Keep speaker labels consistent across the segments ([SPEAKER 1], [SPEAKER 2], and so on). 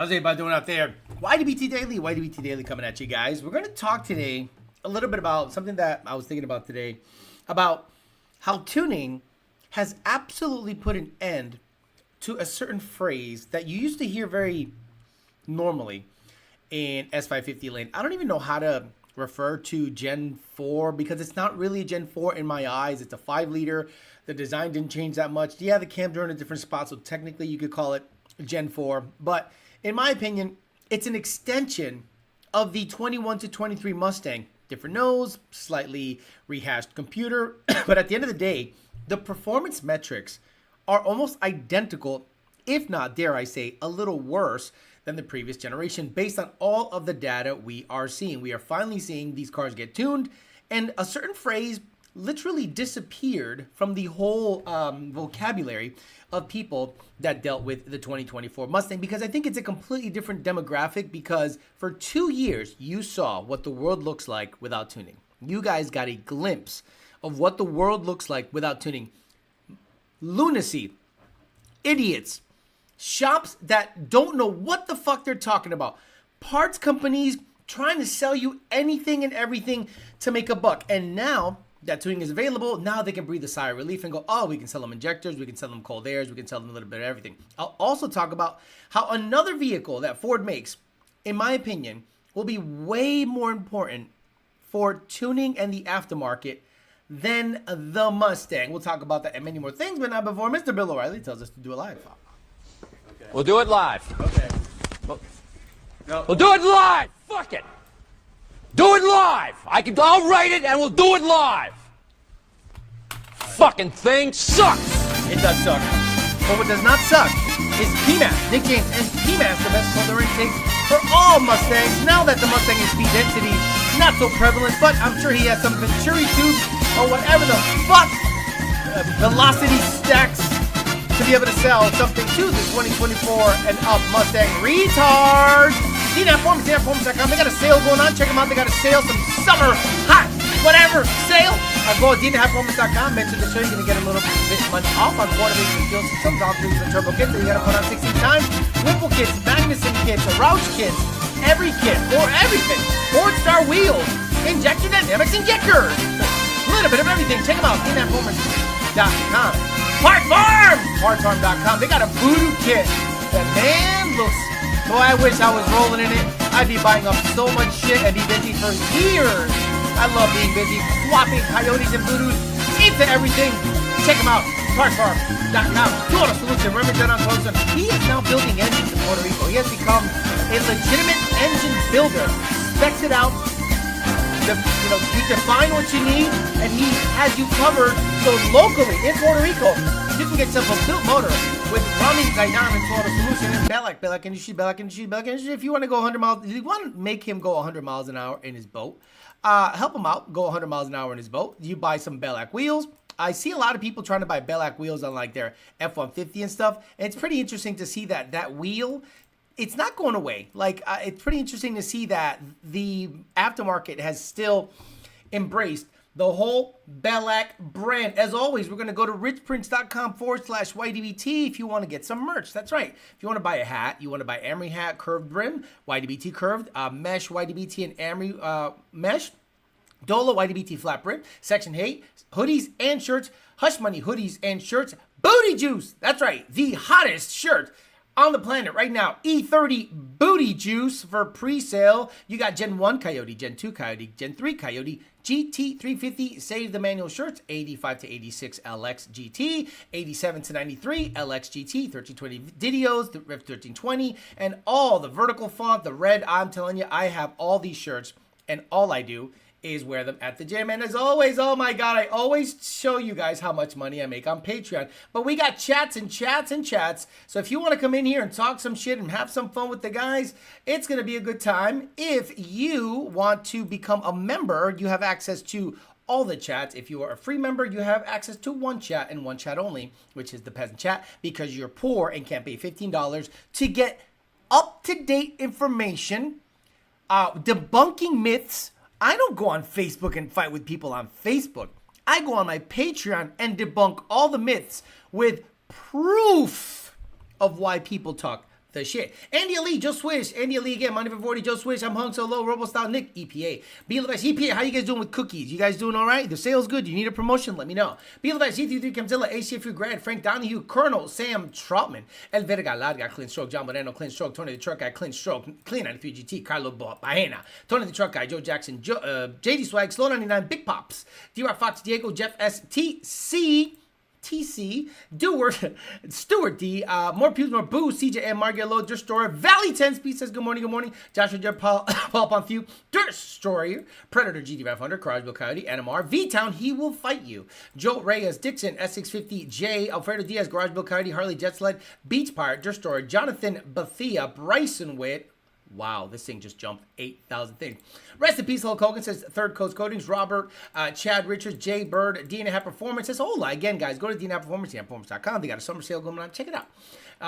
[SPEAKER 1] How's everybody doing out there? YDBT Daily coming at you guys. We're going to talk today a little bit about something that I was thinking about today, about how tuning has absolutely put an end to a certain phrase that you used to hear very normally in S550 lane. I don't even know how to refer to Gen 4 because it's not really a Gen 4 in my eyes. It's a 5-liter. The design didn't change that much. Yeah, the cams are in a different spot, so technically you could call it Gen 4, but in my opinion, it's an extension of the 21 to 23 Mustang. Different nose, slightly rehashed computer, but at the end of the day, the performance metrics are almost identical, if not, dare I say, a little worse than the previous generation based on all of the data we are seeing. We are finally seeing these cars get tuned, and a certain phrase literally disappeared from the whole vocabulary of people that dealt with the 2024 Mustang, because I think it's a completely different demographic, because for 2 years you saw what the world looks like without tuning. You guys got a glimpse of what the world looks like without tuning. Lunacy, idiots, shops that don't know what the fuck they're talking about, parts companies trying to sell you anything and everything to make a buck. And now that tuning is available, now they can breathe a sigh of relief and go, oh, we can sell them injectors, we can sell them cold airs, we can sell them a little bit of everything. I'll also talk about how another vehicle that Ford makes, in my opinion, will be way more important for tuning and the aftermarket than the Mustang. We'll talk about that and many more things, but not before Mr. Bill O'Reilly tells us to do it live.
[SPEAKER 2] Okay. We'll do it live.
[SPEAKER 1] Okay.
[SPEAKER 2] We'll do it live. Fuck it. Do it live. I'll write it and we'll do it live. Fucking thing sucks.
[SPEAKER 1] It does suck. But what does not suck is PMAS. Nick James and PMAS, the best motor intakes for all Mustangs. Now that the Mustang is speed density, not so prevalent, but I'm sure he has some Venturi tubes or whatever the fuck velocity stacks to be able to sell something to the 2024 and up Mustang retards. DNAPforms.com. They got a sale going on. Check them out. They got a sale, some summer hot whatever sale. Go to DNAPforms.com. Mention the show. You're going to get a little bit money off on quarter-based deals. Some On3 Turbo Kit that you got to put on 16 times. Whipple kits, Magnuson kits, Roush kits, every kit for everything. 4-star wheels, injection dynamics injectors. A little bit of everything. Check them out. DNAPforms.com. Partsfarm.com. They got a voodoo kit that, man, looks... Boy, I wish I was rolling in it. I'd be buying up so much shit and be busy for years. I love being busy, swapping coyotes and voodoos into everything. Check him out, partsfarm.com. Total Solution, remember John Thompson? He is now building engines in Puerto Rico. He has become a legitimate engine builder. Specs it out. You define what you need, and he has you covered. So locally in Puerto Rico, you can get yourself a built motor with Rami Zaidan and Total Solution and Belak Industry. If you want to go 100 miles, if you want to make him go 100 miles an hour in his boat, help him out, go 100 miles an hour in his boat. You buy some Belak wheels. I see a lot of people trying to buy Belak wheels on like their F-150 and stuff. And it's pretty interesting to see that wheel, it's not going away. Like, it's pretty interesting to see that the aftermarket has still embraced the whole Belak brand. As always, we're going to go to richprints.com/YDBT if you want to get some merch. That's right. If you want to buy a hat, you want to buy Amory hat, curved brim, YDBT curved, mesh, YDBT and Amory mesh, Dolo, YDBT flat brim, Section 8, hoodies and shirts, Hush Money hoodies and shirts, Booty Juice. That's right. The hottest shirt on the planet right now, E30 Booty Juice for pre-sale. You got Gen 1 Coyote, Gen 2 Coyote, Gen 3 Coyote, GT350 Save the Manual shirts, 85 to 86 LX GT, 87 to 93 LX GT, 1320 Didios, the Rev 1320, and all the vertical font, the red. I'm telling you, I have all these shirts, and all I do is wear them at the gym. And as always, oh my God, I always show you guys how much money I make on Patreon. But we got chats and chats and chats. So if you want to come in here and talk some shit and have some fun with the guys, it's going to be a good time. If you want to become a member, you have access to all the chats. If you are a free member, you have access to one chat and one chat only, which is the peasant chat, because you're poor and can't pay $15 to get up-to-date information, debunking myths. I don't go on Facebook and fight with people on Facebook. I go on my Patreon and debunk all the myths with proof of why people talk the shit. Andy Ali, Joe Swish. Andy Ali again, Money for 40, Joe Swish. I'm hung so low, Robo Style, Nick, EPA. Be the best, EPA, how you guys doing with cookies? You guys doing all right? The sale's good. You need a promotion? Let me know. Be the best, E33 Camzilla, ACFU Grad, Frank Donahue, Colonel, Sam Troutman, El Verga, Larga, Clean Stroke, John Moreno, Clean Stroke, Tony the Truck Guy, Clean Stroke, Clean 93 GT, Carlo Baena, Tony the Truck Guy, Joe Jackson, JD Swag, Slow 99, Big Pops, D-Rock Fox, Diego, Jeff S, TC, Dewart, Stuart D, More Pews, More Boo, CJ and Margelo, Destroyer, Valley 10 Speed says good morning, Joshua J. Paul Ponfew, Destroyer, Predator GD500, Courageable Coyote, NMR, V-Town, He Will Fight You, Joe Reyes, Dixon, S650, J, Alfredo Diaz, Garageable Coyote, Harley Jetsled, Beach Pirate, Destroyer, Jonathan Bethia, Bryson Witt. Wow, this thing just jumped 8,000 things. Rest in peace, Hulk Hogan says Third Coast Coatings. Robert, Chad Richards, Jay Bird, DNA Performance says, hola. Again, guys, go to DNA Performance, DNAperformance.com. They got a summer sale going on. Check it out.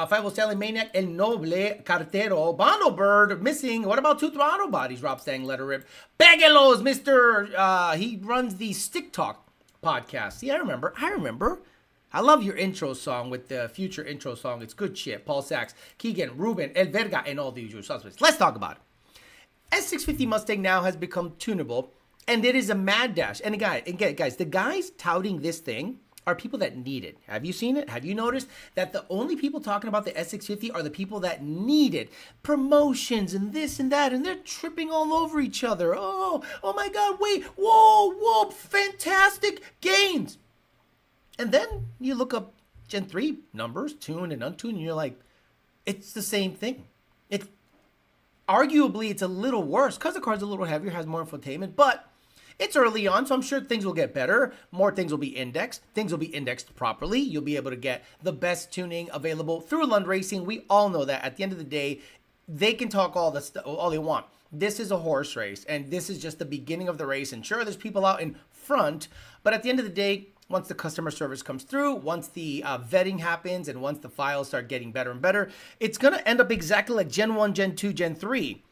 [SPEAKER 1] 5 Stanley Maniac, El Noble, Cartero, Bondo Bird, Missing. What about Two Throttle Bodies? Rob Stang, Letter Rip. Bagelos, Mr. He runs the Stick Talk podcast. See, I remember. I love your intro song with the future intro song. It's good shit. Paul Sachs, Keegan, Ruben, El Verga, and all the usual suspects. Let's talk about it. S650 Mustang now has become tunable, and it is a mad dash. And guys, the guys touting this thing are people that need it. Have you seen it? Have you noticed that the only people talking about the S650 are the people that need it? Promotions and this and that, and they're tripping all over each other. Oh my God, wait, whoa, fantastic gains. And then you look up Gen 3 numbers, tuned and untuned, and you're like, it's the same thing. Arguably, it's a little worse because the car's a little heavier, has more infotainment, but it's early on, so I'm sure things will get better. More things will be indexed. Things will be indexed properly. You'll be able to get the best tuning available through Lund Racing. We all know that at the end of the day, they can talk all they want. This is a horse race, and this is just the beginning of the race. And sure, there's people out in front, but at the end of the day, once the customer service comes through, once the vetting happens, and once the files start getting better and better, it's going to end up exactly like Gen 1, Gen 2, Gen 3.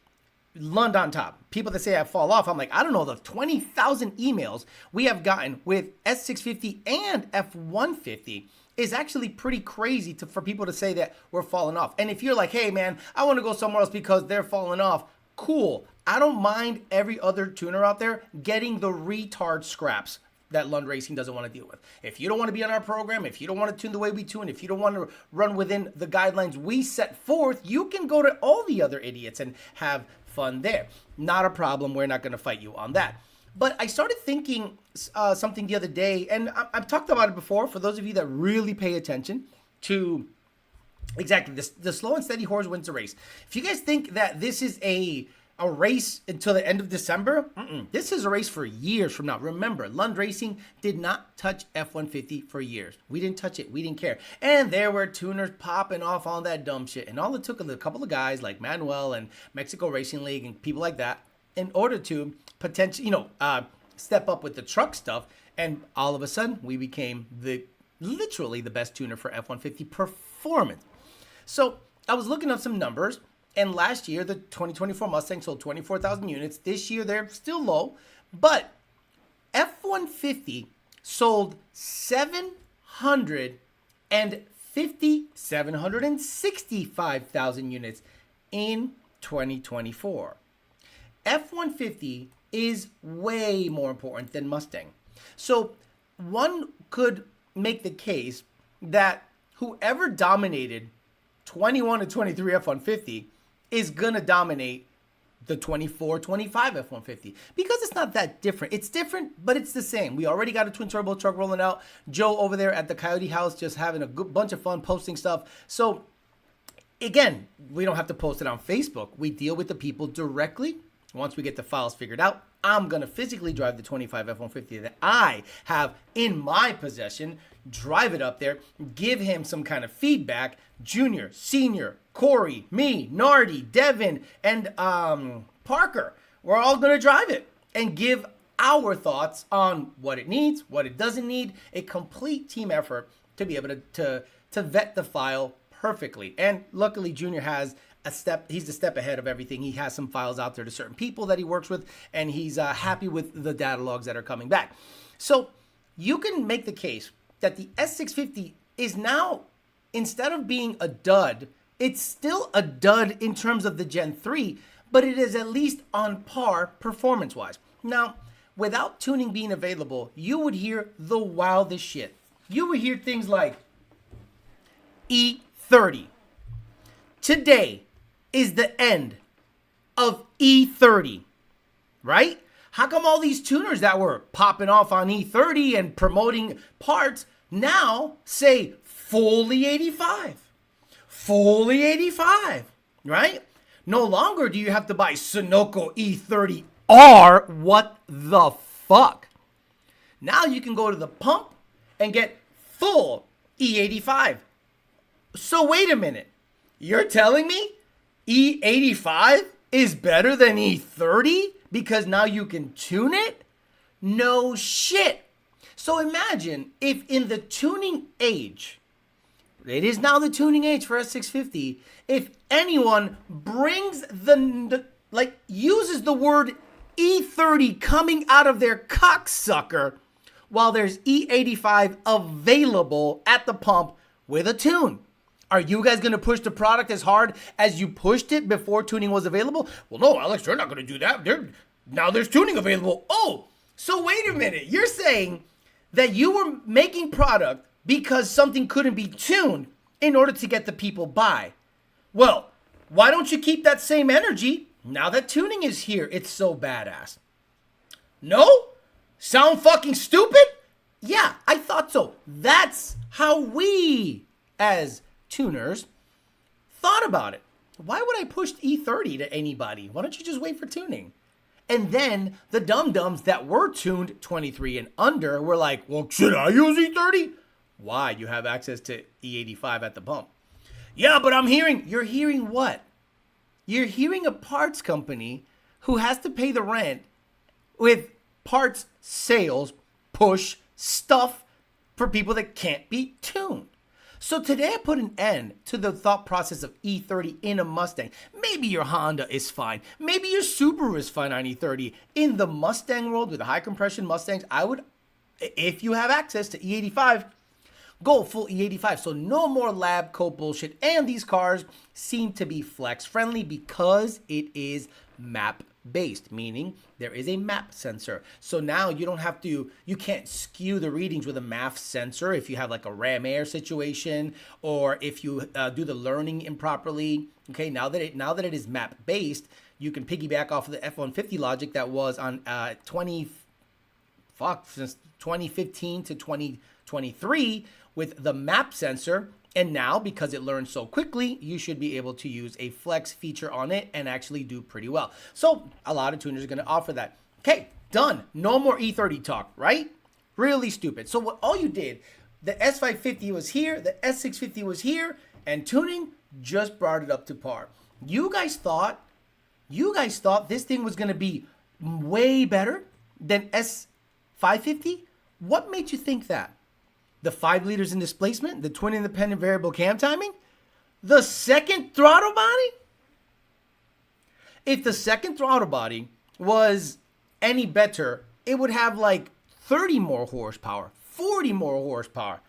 [SPEAKER 1] Lund on top. People that say I fall off, I'm like, I don't know, the 20,000 emails we have gotten with S650 and F150 is actually pretty crazy for people to say that we're falling off. And if you're like, hey man, I want to go somewhere else because they're falling off, cool. I don't mind every other tuner out there getting the retard scraps that Lund Racing doesn't want to deal with. If you don't want to be on our program, if you don't want to tune the way we tune, if you don't want to run within the guidelines we set forth, you can go to all the other idiots and have fun there. Not a problem. We're not going to fight you on that. But I started thinking something the other day, and I've talked about it before, for those of you that really pay attention to exactly this, the slow and steady horse wins the race. If you guys think that this is a race until the end of December, this is a race for years from now. Remember, Lund Racing did not touch F-150 for years. We didn't touch it. We didn't care. And there were tuners popping off on that dumb shit. And all it took a couple of guys like Manuel and Mexico Racing League and people like that in order to potentially, step up with the truck stuff. And all of a sudden, we became literally the best tuner for F-150 performance. So I was looking up some numbers. And last year, the 2024 Mustang sold 24,000 units. This year, they're still low. But F-150 sold 765,000 units in 2024. F-150 is way more important than Mustang. So one could make the case that whoever dominated 21 to 23 F-150 is going to dominate the 24, 25 F-150 because it's not that different. It's different, but it's the same. We already got a twin turbo truck rolling out. Joe over there at the Coyote house just having a good bunch of fun posting stuff. So again, we don't have to post it on Facebook. We deal with the people directly. Once we get the files figured out, I'm going to physically drive the 25 F-150 that I have in my possession, drive it up there, give him some kind of feedback. Junior, Senior, Corey, me, Nardi, Devin, and Parker, we're all going to drive it and give our thoughts on what it needs, what it doesn't need, a complete team effort to be able to vet the file perfectly. And luckily, Junior has he's a step ahead of everything. He has some files out there to certain people that he works with, and he's happy with the data logs that are coming back. So you can make the case that the S650 is now, instead of being a dud, It's still a dud in terms of the Gen 3, but it is at least on par performance-wise. Now, without tuning being available, you would hear the wildest shit. You would hear things like E30. Today is the end of E30, right? How come all these tuners that were popping off on E30 and promoting parts now say fully 85? Fully 85, right? No longer do you have to buy Sunoco E30R. What the fuck? Now you can go to the pump and get full E85. So wait a minute. You're telling me E85 is better than E30 because now you can tune it? No shit. So imagine if in the tuning age, it is now the tuning age for S650, if anyone brings uses the word E30 coming out of their cocksucker while there's E85 available at the pump with a tune. Are you guys going to push the product as hard as you pushed it before tuning was available? Well, no, Alex, they're not going to do that. Now there's tuning available. Oh, so wait a minute. You're saying that you were making product because something couldn't be tuned in order to get the people by. Well, why don't you keep that same energy now that tuning is here? It's so badass. No? Sound fucking stupid? Yeah, I thought so. That's how we, as tuners, thought about it. Why would I push E30 to anybody? Why don't you just wait for tuning? And then the dum-dums that were tuned 23 and under were like, well, should I use E30? Why? You have access to E85 at the pump. Yeah, but you're hearing what? You're hearing a parts company who has to pay the rent with parts sales, push stuff for people that can't be tuned. So today I put an end to the thought process of E30 in a Mustang. Maybe your Honda is fine. Maybe your Subaru is fine on E30. In the Mustang world with the high compression Mustangs, I would, if you have access to E85, go full E85. So no more lab coat bullshit. And these cars seem to be flex friendly because it is map based, meaning there is a map sensor. So now you can't skew the readings with a MAF sensor if you have like a Ram Air situation or if you do the learning improperly. Okay, now that it is map based, you can piggyback off of the F-150 logic that was on since 2015 to 2023 with the map sensor. And now, because it learns so quickly, you should be able to use a flex feature on it and actually do pretty well. So a lot of tuners are going to offer that. Okay, done. No more E30 talk, right? Really stupid. So what all you did, the S550 was here, the S650 was here, and tuning just brought it up to par. You guys thought this thing was going to be way better than S550? What made you think that? The 5 liters in displacement, the twin independent variable cam timing, the second throttle body? If the second throttle body was any better, it would have like 30 more horsepower, 40 more horsepower.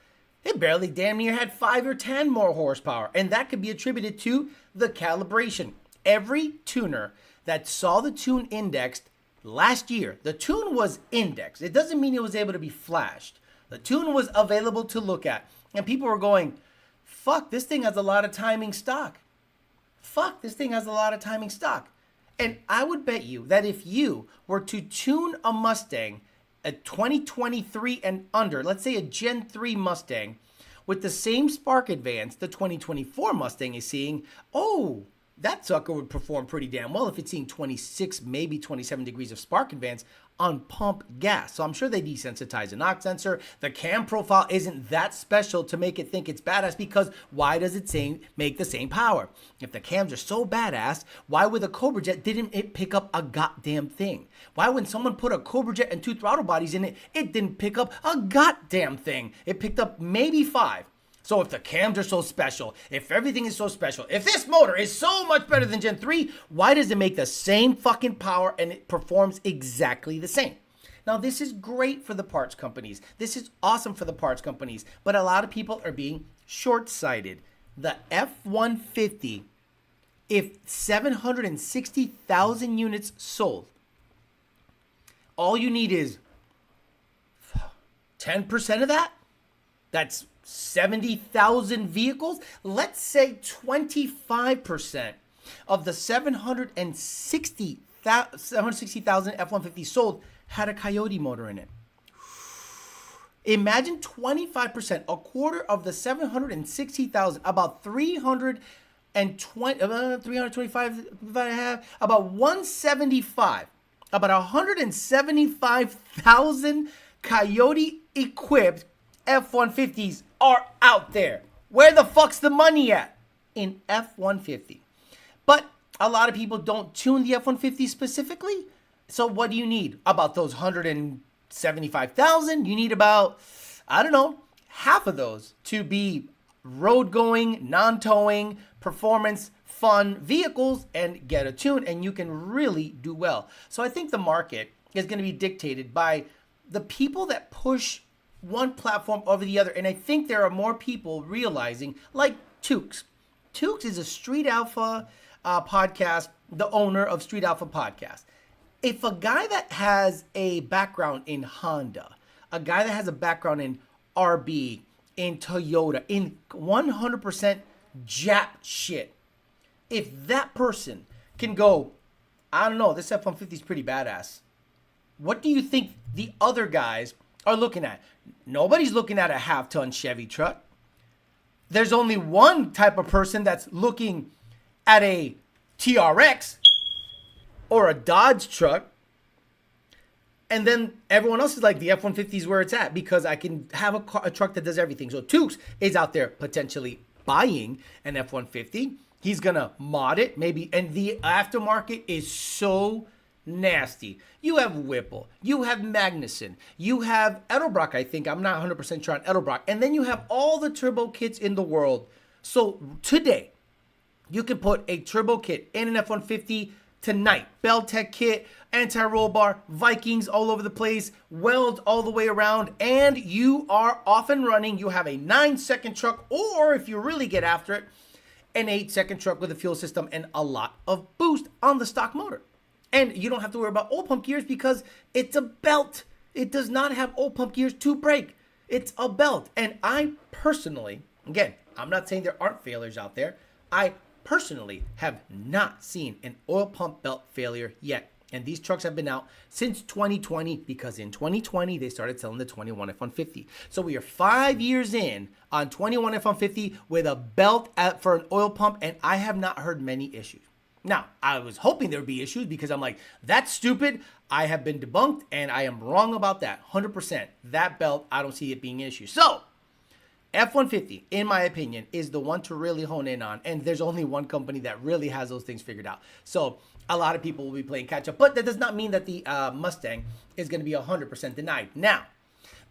[SPEAKER 1] It barely damn near had 5 or 10 more horsepower. And that could be attributed to the calibration. Every tuner that saw the tune indexed last year, the tune was indexed. It doesn't mean it was able to be flashed. The tune was available to look at. And people were going, fuck, this thing has a lot of timing stock. Fuck, this thing has a lot of timing stock. And I would bet you that if you were to tune a Mustang, a 2023 and under, let's say a Gen 3 Mustang, with the same spark advance the 2024 Mustang is seeing, oh, that sucker would perform pretty damn well if it's seeing 26, maybe 27 degrees of spark advance on pump gas. So I'm sure they desensitize the knock sensor. The cam profile isn't that special to make it think it's badass, because why does it make the same power? If the cams are so badass, why with a Cobra Jet didn't it pick up a goddamn thing? Why when someone put a Cobra Jet and 2 throttle bodies in it, it didn't pick up a goddamn thing? It picked up maybe 5. So if the cams are so special, if everything is so special, if this motor is so much better than Gen 3, why does it make the same fucking power and it performs exactly the same? Now, this is great for the parts companies. This is awesome for the parts companies, but a lot of people are being short-sighted. the F-150, if 760,000 units sold, all you need is 10% of that. That's 70,000 vehicles. Let's say 25% of the 760,000 F-150 sold had a Coyote motor in it. Imagine 25%, a quarter of the 760,000, about 325, about 175, about 175,000 Coyote equipped F-150s are out there. Where the fuck's the money at? In F-150. But a lot of people don't tune the F-150 specifically. So what do you need? About those 175,000? You need about, I don't know, half of those to be road-going, non-towing, performance, fun vehicles and get a tune, and you can really do well. So I think the market is going to be dictated by the people that push one platform over the other. And I think there are more people realizing, like Tukes. Tukes is a Street Alpha podcast, the owner of Street Alpha Podcast. If a guy that has a background in Honda, a guy that has a background in RB, in Toyota, in 100% Jap shit, if that person can go, I don't know, this F-150 is pretty badass. What do you think the other guys are looking at? Nobody's looking at a half-ton Chevy truck. There's only one type of person that's looking at a TRX or a Dodge truck. And then everyone else is like, the F-150 is where it's at because I can have a truck that does everything. So Tukes is out there potentially buying an F-150. He's going to mod it maybe. And the aftermarket is so nasty. You have Whipple, you have Magnuson, you have Edelbrock, I think. I'm not 100% sure on Edelbrock. And then you have all the turbo kits in the world. So today, you can put a turbo kit in an F-150 tonight. Beltec kit, anti-roll bar, Vikings all over the place, weld all the way around, and you are off and running. You have a 9-second truck, or if you really get after it, an 8-second truck with a fuel system and a lot of boost on the stock motor. And you don't have to worry about oil pump gears because it's a belt. It does not have oil pump gears to brake. It's a belt. And I personally, again, I'm not saying there aren't failures out there. I personally have not seen an oil pump belt failure yet. And these trucks have been out since 2020 because in 2020, they started selling the 21 F-150. So we are 5 years in on 21 F-150 with a belt for an oil pump, and I have not heard many issues. Now, I was hoping there would be issues because I'm like, that's stupid. I have been debunked, and I am wrong about that. 100%. That belt, I don't see it being an issue. So, F-150, in my opinion, is the one to really hone in on. And there's only one company that really has those things figured out. So, a lot of people will be playing catch up. But that does not mean that the Mustang is going to be 100% denied. Now,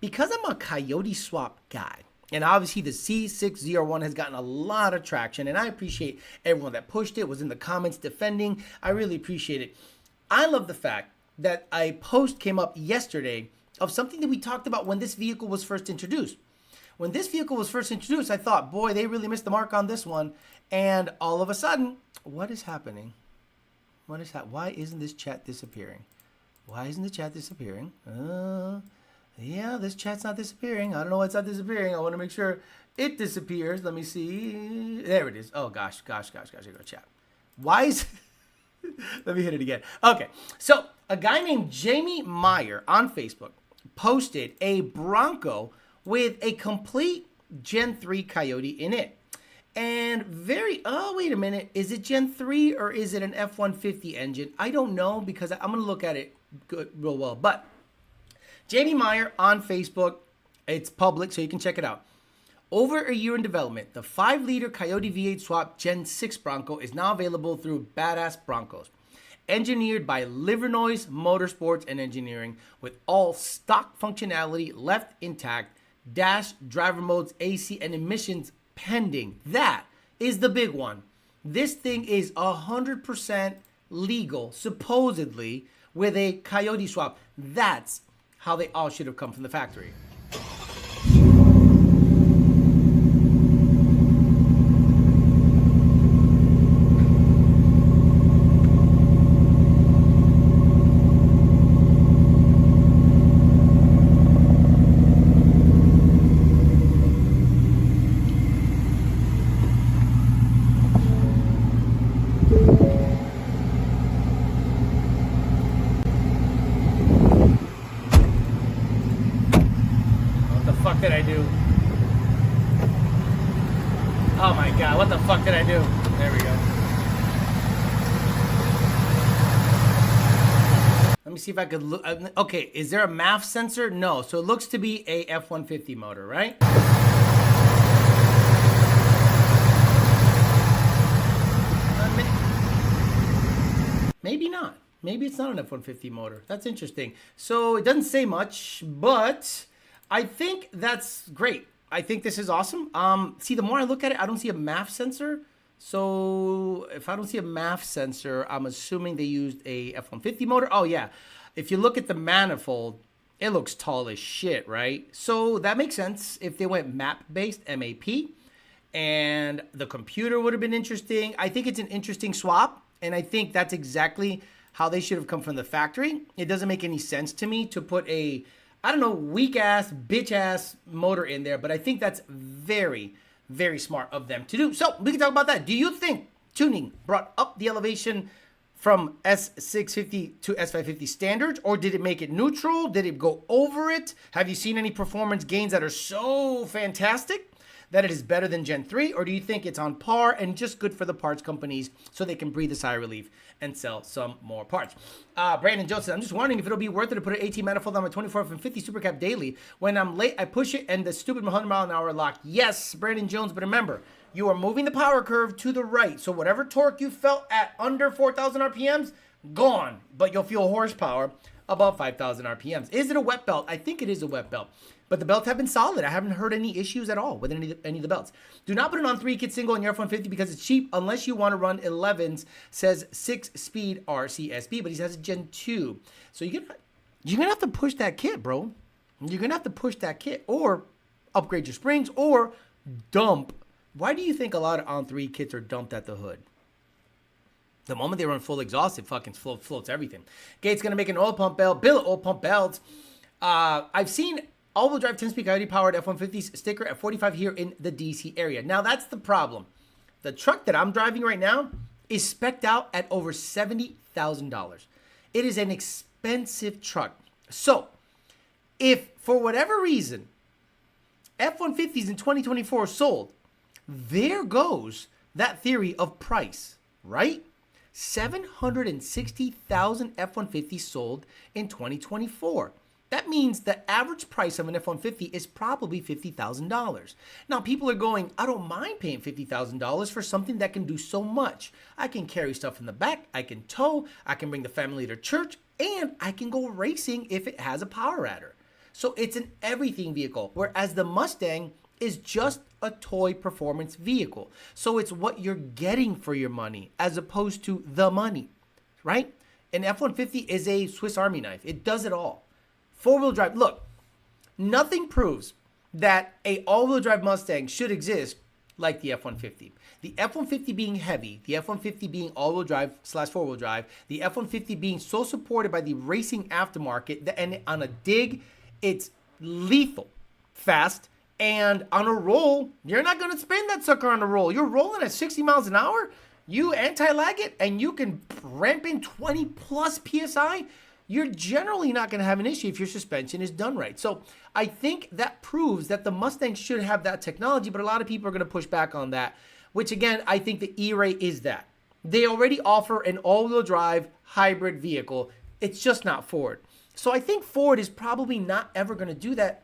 [SPEAKER 1] because I'm a Coyote Swap guy, and obviously the C601 has gotten a lot of traction, and I appreciate everyone that pushed it, was in the comments defending. I really appreciate it. I love the fact that a post came up yesterday of something that we talked about when this vehicle was first introduced. When this vehicle was first introduced, I thought, boy, they really missed the mark on this one. And all of a sudden, what is happening? Why isn't this chat disappearing? Why isn't the chat disappearing? Yeah, this chat's not disappearing. I don't know why it's not disappearing. I want to make sure it disappears. Let me see. There it is. Oh, gosh. Here go chat. Why is... Let me hit it again. Okay. So, a guy named Jamie Meyer on Facebook posted a Bronco with a complete Gen 3 Coyote in it. And wait a minute. Is it Gen 3 or is it an F-150 engine? I don't know because I'm going to look at it real well. But Jamie Meyer on Facebook, it's public so you can check it out. Over a year in development, the 5-liter Coyote V8 Swap Gen 6 Bronco is now available through Badass Broncos. Engineered by Livernois Motorsports and Engineering with all stock functionality left intact, dash, driver modes, AC, and emissions pending. That is the big one. This thing is 100% legal, supposedly, with a Coyote Swap. That's how they all should have come from the factory. fuck did I do? There we go. Let me see if I could look. Okay, is there a MAF sensor? No. So it looks to be a F150 motor, right? Maybe not. Maybe it's not an F-150 motor. That's interesting. So it doesn't say much, but I think that's great. I think this is awesome. See, the more I look at it, I don't see a MAF sensor. So if I don't see a MAF sensor, I'm assuming they used a F-150 motor. Oh, yeah. If you look at the manifold, it looks tall as shit, right? So that makes sense if they went map-based, M-A-P. And the computer would have been interesting. I think it's an interesting swap. And I think that's exactly how they should have come from the factory. It doesn't make any sense to me to put a, I don't know, weak-ass, bitch-ass motor in there. But I think that's very, very smart of them to do. So we can talk about that. Do you think tuning brought up the elevation from S650 to S550 standards? Or did it make it neutral? Did it go over it? Have you seen any performance gains that are so fantastic that it is better than Gen 3, or do you think it's on par and just good for the parts companies so they can breathe a sigh of relief and sell some more parts? Brandon Joseph, I'm just wondering if it'll be worth it to put an 18 manifold on my 24F50 Super Cab daily. When I'm late, I push it and the stupid 100-mile-an-hour lock. Yes, Brandon Jones, but remember, you are moving the power curve to the right, so whatever torque you felt at under 4,000 RPMs, gone, but you'll feel horsepower above 5,000 RPMs. Is it a wet belt? I think it is a wet belt. But the belts have been solid. I haven't heard any issues at all with any of the belts. Do not put an On3 kit single in your F-150 because it's cheap unless you want to run 11s, says 6-speed RCSB, but he says Gen 2. So you're gonna have to push that kit, bro. You're going to have to push that kit or upgrade your springs or dump. Why do you think a lot of On3 kits are dumped at the hood? The moment they run full exhaust, it fucking floats everything. Gate's going to make an oil pump belt, bill of oil pump belts. I've seen all-wheel drive 10-speed Coyote powered F-150s sticker at 45 here in the DC area. Now, that's the problem. The truck that I'm driving right now is spec'd out at over $70,000. It is an expensive truck. So, if for whatever reason F-150s in 2024 sold, there goes that theory of price, right? 760,000 F-150s sold in 2024. That means the average price of an F-150 is probably $50,000. Now, people are going, I don't mind paying $50,000 for something that can do so much. I can carry stuff in the back, I can tow, I can bring the family to church, and I can go racing if it has a power adder. So it's an everything vehicle, whereas the Mustang is just a toy performance vehicle. So it's what you're getting for your money as opposed to the money, right? An F-150 is a Swiss Army knife. It does it all. Four-wheel drive. Look, nothing proves that a all-wheel drive Mustang should exist like the F-150. The F-150 being heavy, the F-150 being all-wheel drive / four-wheel drive, the F-150 being so supported by the racing aftermarket, and on a dig, it's lethal, fast, and on a roll, you're not going to spin that sucker on a roll. You're rolling at 60 miles an hour, you anti-lag it, and you can ramp in 20 plus PSI. You're generally not going to have an issue if your suspension is done right. So I think that proves that the Mustang should have that technology, but a lot of people are going to push back on that, which again, I think the E-Ray is that. They already offer an all-wheel drive hybrid vehicle. It's just not Ford. So I think Ford is probably not ever going to do that,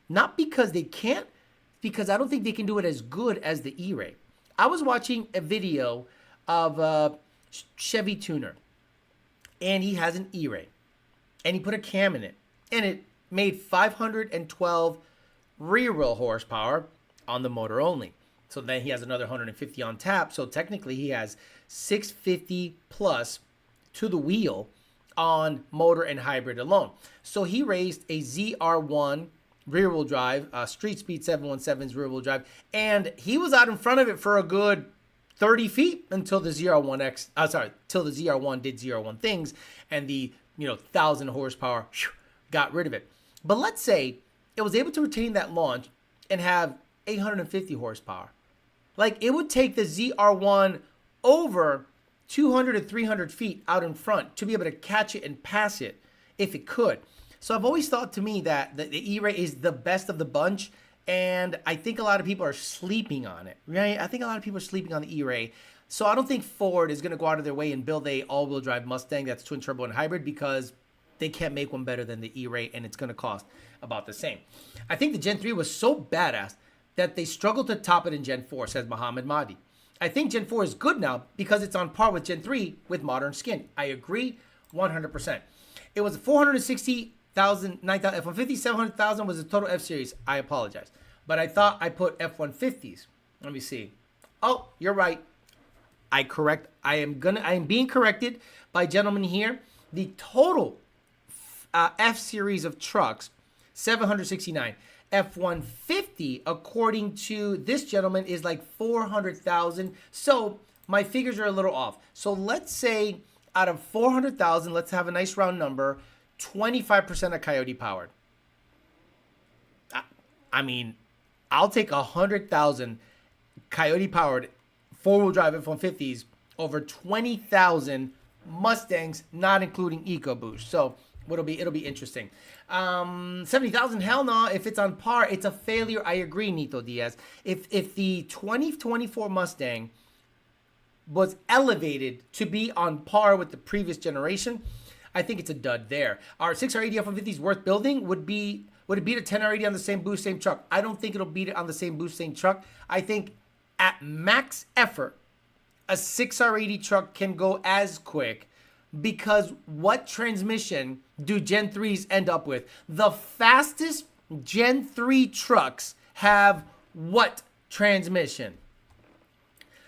[SPEAKER 1] not because they can't, because I don't think they can do it as good as the E-Ray. I was watching a video of a Chevy tuner, and he has an E-Ray. And he put a cam in it, and it made 512 rear wheel horsepower on the motor only. So then he has another 150 on tap. So technically he has 650 plus to the wheel on motor and hybrid alone. So he raised a ZR1 rear wheel drive, Street Speed 717's rear wheel drive, and he was out in front of it for a good 30 feet until the till the ZR1 did ZR1 things, and the 1,000 horsepower got rid of it. But let's say it was able to retain that launch and have 850 horsepower. Like, it would take the ZR1 over 200 to 300 feet out in front to be able to catch it and pass it if it could. So I've always thought to me that the E-Ray is the best of the bunch, And I think a lot of people are sleeping on it, right? I think a lot of people are sleeping on the E-Ray. So I don't think Ford is going to go out of their way and build a all-wheel drive Mustang that's twin turbo and hybrid because they can't make one better than the E-Ray, and it's going to cost about the same. I think the Gen 3 was so badass that they struggled to top it in Gen 4, says Muhammad Mahdi. I think Gen 4 is good now because it's on par with Gen 3 with modern skin. I agree 100%. It was 460,000, 9,000, F-150, 700,000 was the total F-Series. I apologize. But I thought I put F-150s. Let me see. Oh, you're right. I am being corrected by a gentleman here. The total F-Series of trucks, 769. F-150, according to this gentleman, is like 400,000. So my figures are a little off. So let's say out of 400,000, let's have a nice round number, 25% are Coyote powered. I mean, I'll take 100,000 Coyote powered four-wheel drive F-150s over 20,000 Mustangs, not including EcoBoost. So it'll be interesting. 70,000, hell no. If it's on par, it's a failure. I agree, Nito Diaz. If the 2024 Mustang was elevated to be on par with the previous generation, I think it's a dud there. Our 6R80 F-150 is worth building. Would it beat a 10R80 on the same boost, same truck? I don't think it'll beat it on the same boost, same truck. I think at max effort, a 6R80 truck can go as quick, because what transmission do Gen 3s end up with? The fastest Gen 3 trucks have what transmission?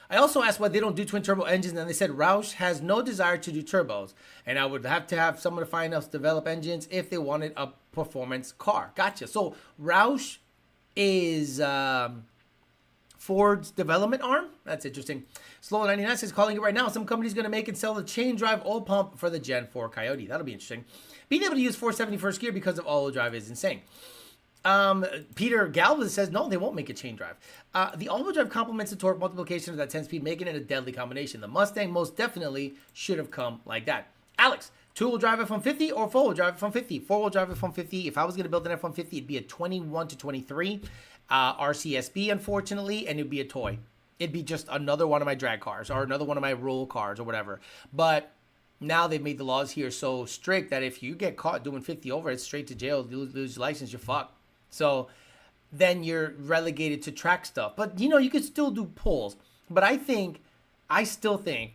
[SPEAKER 1] I also asked why they don't do twin turbo engines, and they said Roush has no desire to do turbos, and I would have to have someone to find us develop engines if they wanted a performance car. Gotcha. So Roush is Ford's development arm? That's interesting. Slow99 says, calling it right now. Some company's going to make and sell the chain drive oil pump for the Gen 4 Coyote. That'll be interesting. Being able to use 470 first gear because of all-wheel drive is insane. Peter Galvez says, no, they won't make a chain drive. The all-wheel drive complements the torque multiplication of that 10-speed, making it a deadly combination. The Mustang most definitely should have come like that. Alex, two-wheel drive F-150 or four-wheel drive F-150? Four-wheel drive F-150. If I was going to build an F-150, it'd be a 21 to 23 RCSB, unfortunately, and it'd be a toy. It'd be just another one of my drag cars or another one of my roll cars or whatever. But now they've made the laws here so strict that if you get caught doing 50 over, it's straight to jail. You lose your license, you're fucked. So then you're relegated to track stuff. But, you could still do pulls. But I still think,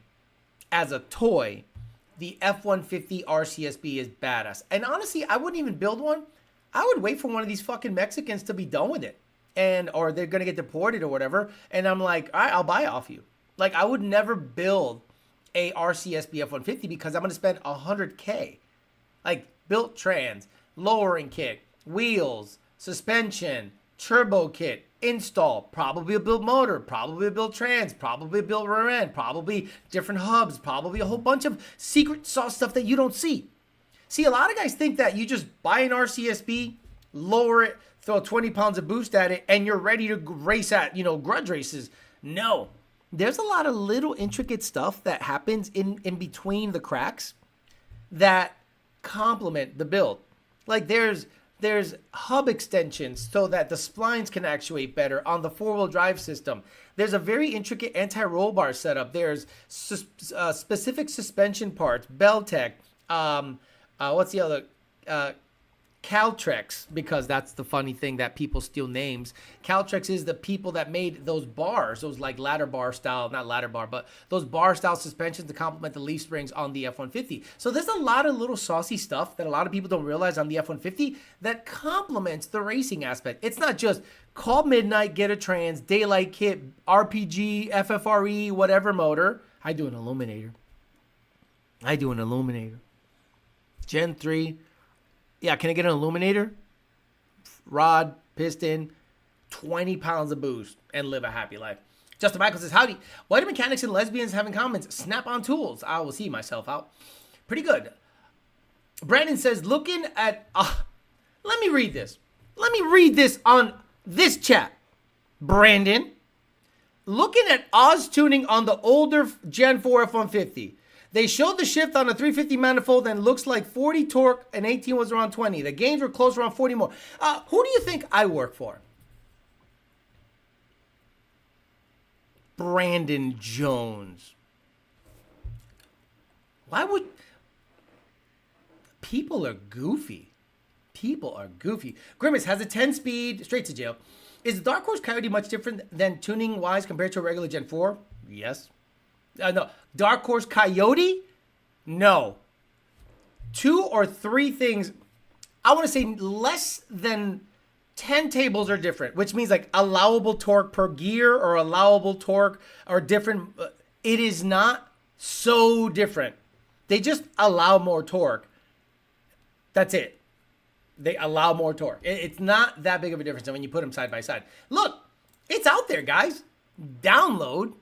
[SPEAKER 1] as a toy, the F-150 RCSB is badass. And honestly, I wouldn't even build one. I would wait for one of these fucking Mexicans to be done with it. Or they're going to get deported or whatever. And I'm like, all right, I'll buy it off you. Like, I would never build a RCSB F-150 because I'm going to spend $100K. Like, built trans, lowering kit, wheels, suspension, turbo kit, install, probably a built motor, probably a built trans, probably a built rear end, probably different hubs, probably a whole bunch of secret sauce stuff that you don't see. See, a lot of guys think that you just buy an RCSB, lower it, throw 20 pounds of boost at it, and you're ready to race at, grudge races. No. There's a lot of little intricate stuff that happens in between the cracks that complement the build. Like there's hub extensions so that the splines can actuate better on the four-wheel drive system. There's a very intricate anti-roll bar setup. There's specific suspension parts, Beltec, what's the other? Caltrex, because that's the funny thing that people steal names. Caltrex is the people that made those bars, those like ladder bar style, not ladder bar, but those bar style suspensions to complement the leaf springs on the F-150. So there's a lot of little saucy stuff that a lot of people don't realize on the F-150 that complements the racing aspect. It's not just call midnight, get a trans, daylight kit, RPG, FFRE, whatever motor. I do an illuminator. Gen 3. Yeah, can I get an illuminator? Rod, piston, 20 pounds of boost, and live a happy life. Justin Michael says, howdy. Why do mechanics and lesbians having comments? Snap-on tools. I will see myself out. Pretty good. Brandon says, looking at... let me read this. Let me read this on this chat. Brandon, looking at Oz tuning on the older Gen 4 F-150. They showed the shift on a 350 manifold and looks like 40 torque and 18 was around 20. The gains were close around 40 more. Who do you think I work for? Brandon Jones. Why would... People are goofy. People are goofy. Grimace has a 10-speed, straight to jail. Is the Darkhorse Coyote much different than tuning-wise compared to a regular Gen 4? Yes. No. Darkhorse Coyote? No. 2 or 3 things. I want to say less than 10 tables are different, which means like allowable torque per gear or allowable torque are different. It is not so different. They just allow more torque. That's it. They allow more torque. It's not that big of a difference when you put them side by side. Look, it's out there, guys. Download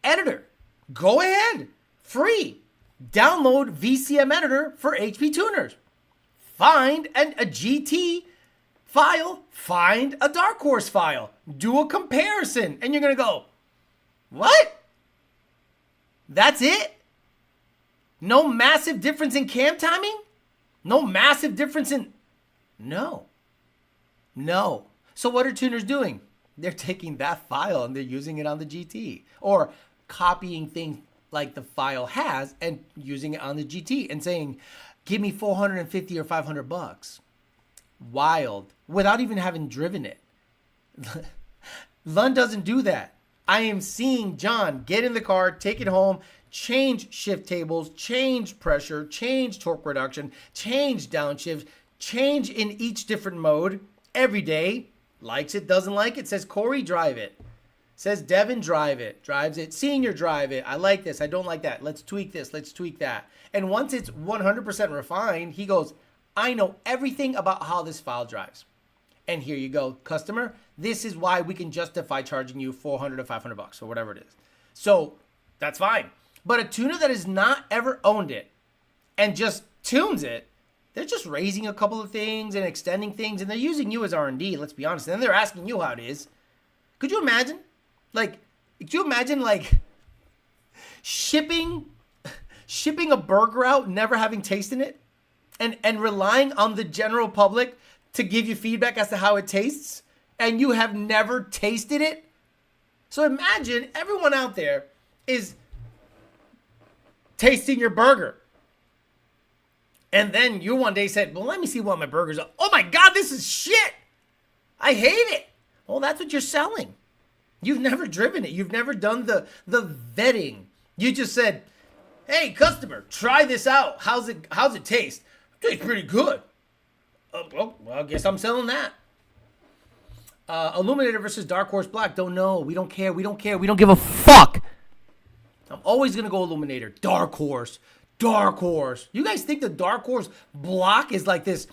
[SPEAKER 1] editor. Go ahead. Free. Download VCM editor for HP tuners. Find a GT file. Find a Darkhorse file. Do a comparison. And you're going to go, what? That's it? No massive difference in cam timing? No massive difference in... No. So what are tuners doing? They're taking that file and they're using it on the GT. Or copying things like the file has and using it on the GT and saying, give me 450 or 500 bucks. Wild. Without even having driven it. Lund doesn't do that. I am seeing John get in the car, take it home, change shift tables, change pressure, change torque reduction, change downshift, change in each different mode every day. Likes it, doesn't like it. Says Corey, drive it. Says Devin, drive it. Drives it. Senior, drive it. I like this. I don't like that. Let's tweak this. Let's tweak that. And once it's 100% refined, he goes, I know everything about how this file drives. And here you go, customer. This is why we can justify charging you 400 or 500 bucks or whatever it is. So that's fine. But a tuner that has not ever owned it and just tunes it, they're just raising a couple of things and extending things, and they're using you as R&D, let's be honest. And then they're asking you how it is. Could you imagine? Could you imagine, shipping a burger out, never having tasted it, and relying on the general public to give you feedback as to how it tastes, and you have never tasted it? So imagine everyone out there is tasting your burger. And then you one day said, well, let me see what my burger's are. Oh my God, this is shit. I hate it. Well, that's what you're selling. You've never driven it. You've never done the vetting. You just said, hey, customer, try this out. How's it taste? It tastes pretty good. Well, I guess I'm selling that. Illuminator versus Darkhorse Black. Don't know. We don't care. We don't give a fuck. I'm always going to go Illuminator. Darkhorse. You guys think the Darkhorse block is like this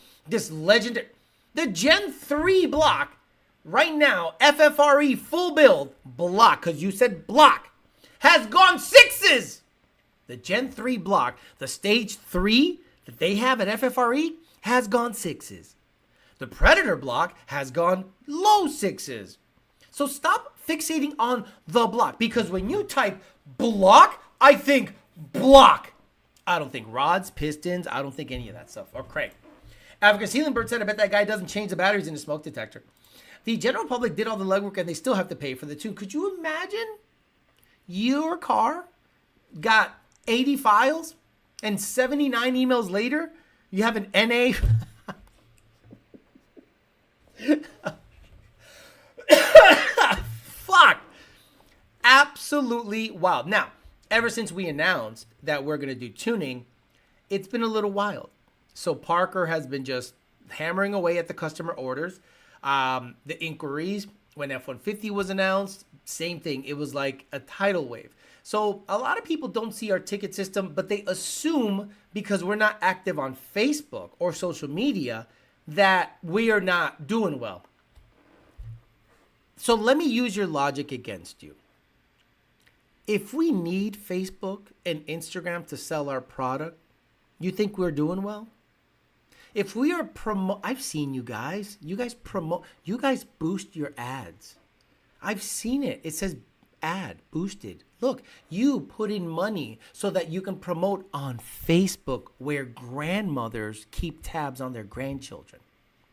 [SPEAKER 1] legendary... The Gen 3 block, right now, FFRE full build block, because you said block, has gone 6s. The Gen 3 block, the stage 3 that they have at FFRE, has gone 6s. The Predator block has gone low 6s. So stop fixating on the block, because when you type block, I think block. I don't think rods, pistons, I don't think any of that stuff. Or crank. African Ceiling Bird said, I bet that guy doesn't change the batteries in the smoke detector. The general public did all the legwork and they still have to pay for the tune. Could you imagine your car got 80 files and 79 emails later, you have an NA... Fuck. Absolutely wild. Now, ever since we announced that we're going to do tuning, it's been a little wild. So Parker has been just hammering away at the customer orders. The inquiries, when F150 was announced, same thing. It was like a tidal wave. So a lot of people don't see our ticket system, but they assume because we're not active on Facebook or social media that we are not doing well. So let me use your logic against you. If we need Facebook and Instagram to sell our product, you think we're doing well? If we are I've seen you guys boost your ads. I've seen it. It says ad boosted. Look, you put in money so that you can promote on Facebook where grandmothers keep tabs on their grandchildren,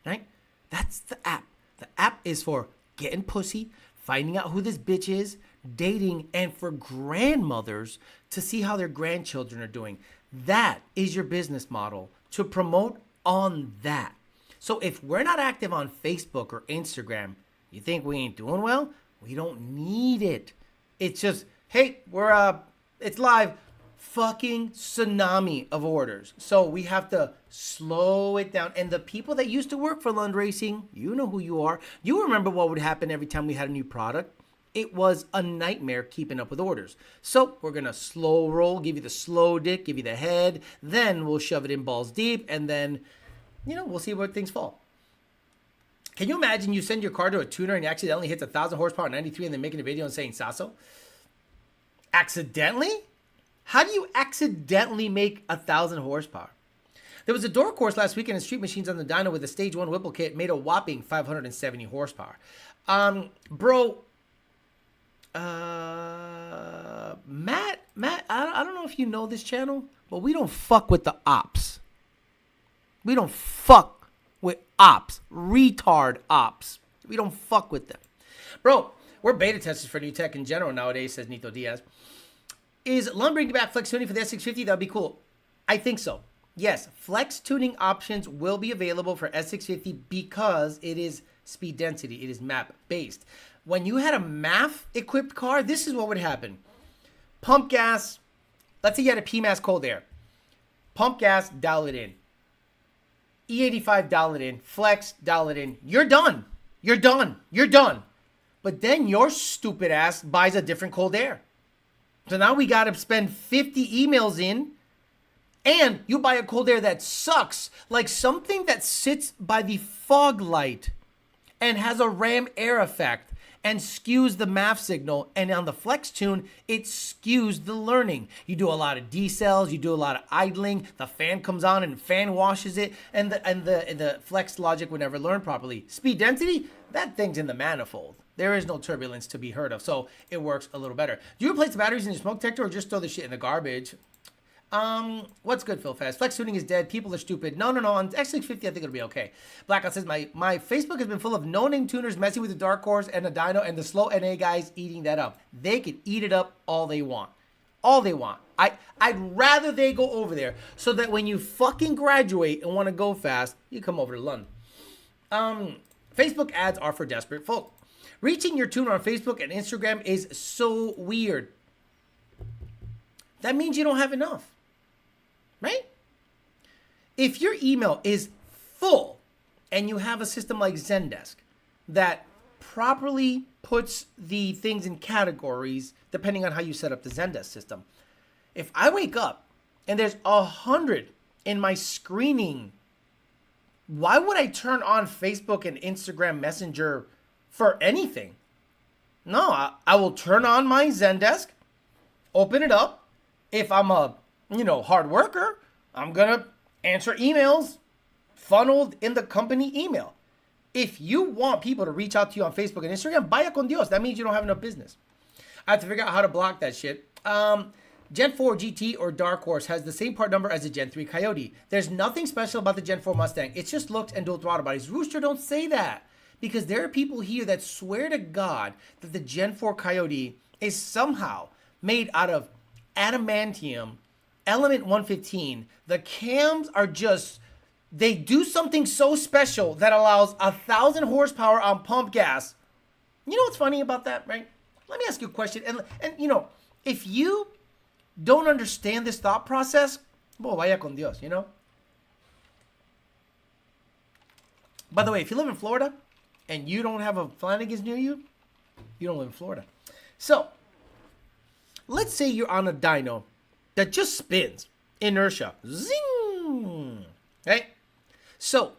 [SPEAKER 1] right? That's the app. The app is for getting pussy, finding out who this bitch is, dating, and for grandmothers to see how their grandchildren are doing. That is your business model, to promote on that. So if we're not active on Facebook or Instagram, you think we ain't doing well? We don't need it. It's just, hey, it's live. Fucking tsunami of orders. So we have to slow it down. And the people that used to work for Lund Racing, you know who you are. You remember what would happen every time we had a new product. It was a nightmare keeping up with orders. So we're going to slow roll, give you the slow dick, give you the head. Then we'll shove it in balls deep. And then, we'll see where things fall. Can you imagine you send your car to a tuner and it accidentally hits 1,000 horsepower 93 and then making a video and saying Sasso? Accidentally? How do you accidentally make 1,000 horsepower? There was a Darkhorse last weekend in Street Machines on the dyno with a Stage 1 Whipple kit made a whopping 570 horsepower. Matt, I don't know if you know this channel, but we don't fuck with the ops. We don't fuck with ops. Retard ops. We don't fuck with them. Bro, we're beta testers for new tech in general nowadays, says Nito Diaz. Is Lund bringing back flex tuning for the S650? That would be cool. I think so. Yes, flex tuning options will be available for S650 because it is speed density. It is map based. When you had a MAF equipped car, this is what would happen. Pump gas. Let's say you had a PMAS cold air. Pump gas, dial it in. E85, dial it in. Flex, dial it in. You're done. You're done. You're done. But then your stupid ass buys a different cold air. So now we got to spend 50 emails in, and you buy a cold air that sucks, like something that sits by the fog light and has a ram air effect and skews the MAF signal. And on the flex tune, it skews the learning. You do a lot of decels, you do a lot of idling, the fan comes on and fan washes it, and the flex logic would never learn properly. Speed density, that thing's in the manifold. There is no turbulence to be heard of, so it works a little better. Do you replace the batteries in your smoke detector or just throw the shit in the garbage? What's good, Phil Fast? Flex tuning is dead. People are stupid. No. On S650, I think it'll be okay. Blackout says, my Facebook has been full of no-name tuners messing with the Darkhorse and the dyno and the slow NA guys eating that up. They can eat it up all they want. All they want. I'd rather they go over there so that when you fucking graduate and want to go fast, you come over to Lund. Facebook ads are for desperate folk. Reaching your tuner on Facebook and Instagram is so weird. That means you don't have enough, right? If your email is full and you have a system like Zendesk that properly puts the things in categories depending on how you set up the Zendesk system. If I wake up and there's 100 in my screening, why would I turn on Facebook and Instagram Messenger for anything? No, I will turn on my Zendesk, open it up. If I'm a, hard worker, I'm going to answer emails funneled in the company email. If you want people to reach out to you on Facebook and Instagram, vaya con Dios. That means you don't have enough business. I have to figure out how to block that shit. Gen 4 GT or Darkhorse has the same part number as the Gen 3 Coyote. There's nothing special about the Gen 4 Mustang. It's just looks and dual throttle bodies. Rooster, don't say that. Because there are people here that swear to God that the Gen 4 Coyote is somehow made out of adamantium, element 115. The cams are just, they do something so special that allows 1,000 horsepower on pump gas. You know what's funny about that, right? Let me ask you a question. And if you don't understand this thought process, well, vaya con Dios, By the way, if you live in Florida and you don't have a Flanagan's near you, you don't live in Florida. So, let's say you're on a dyno that just spins. Inertia. Zing! Right? So,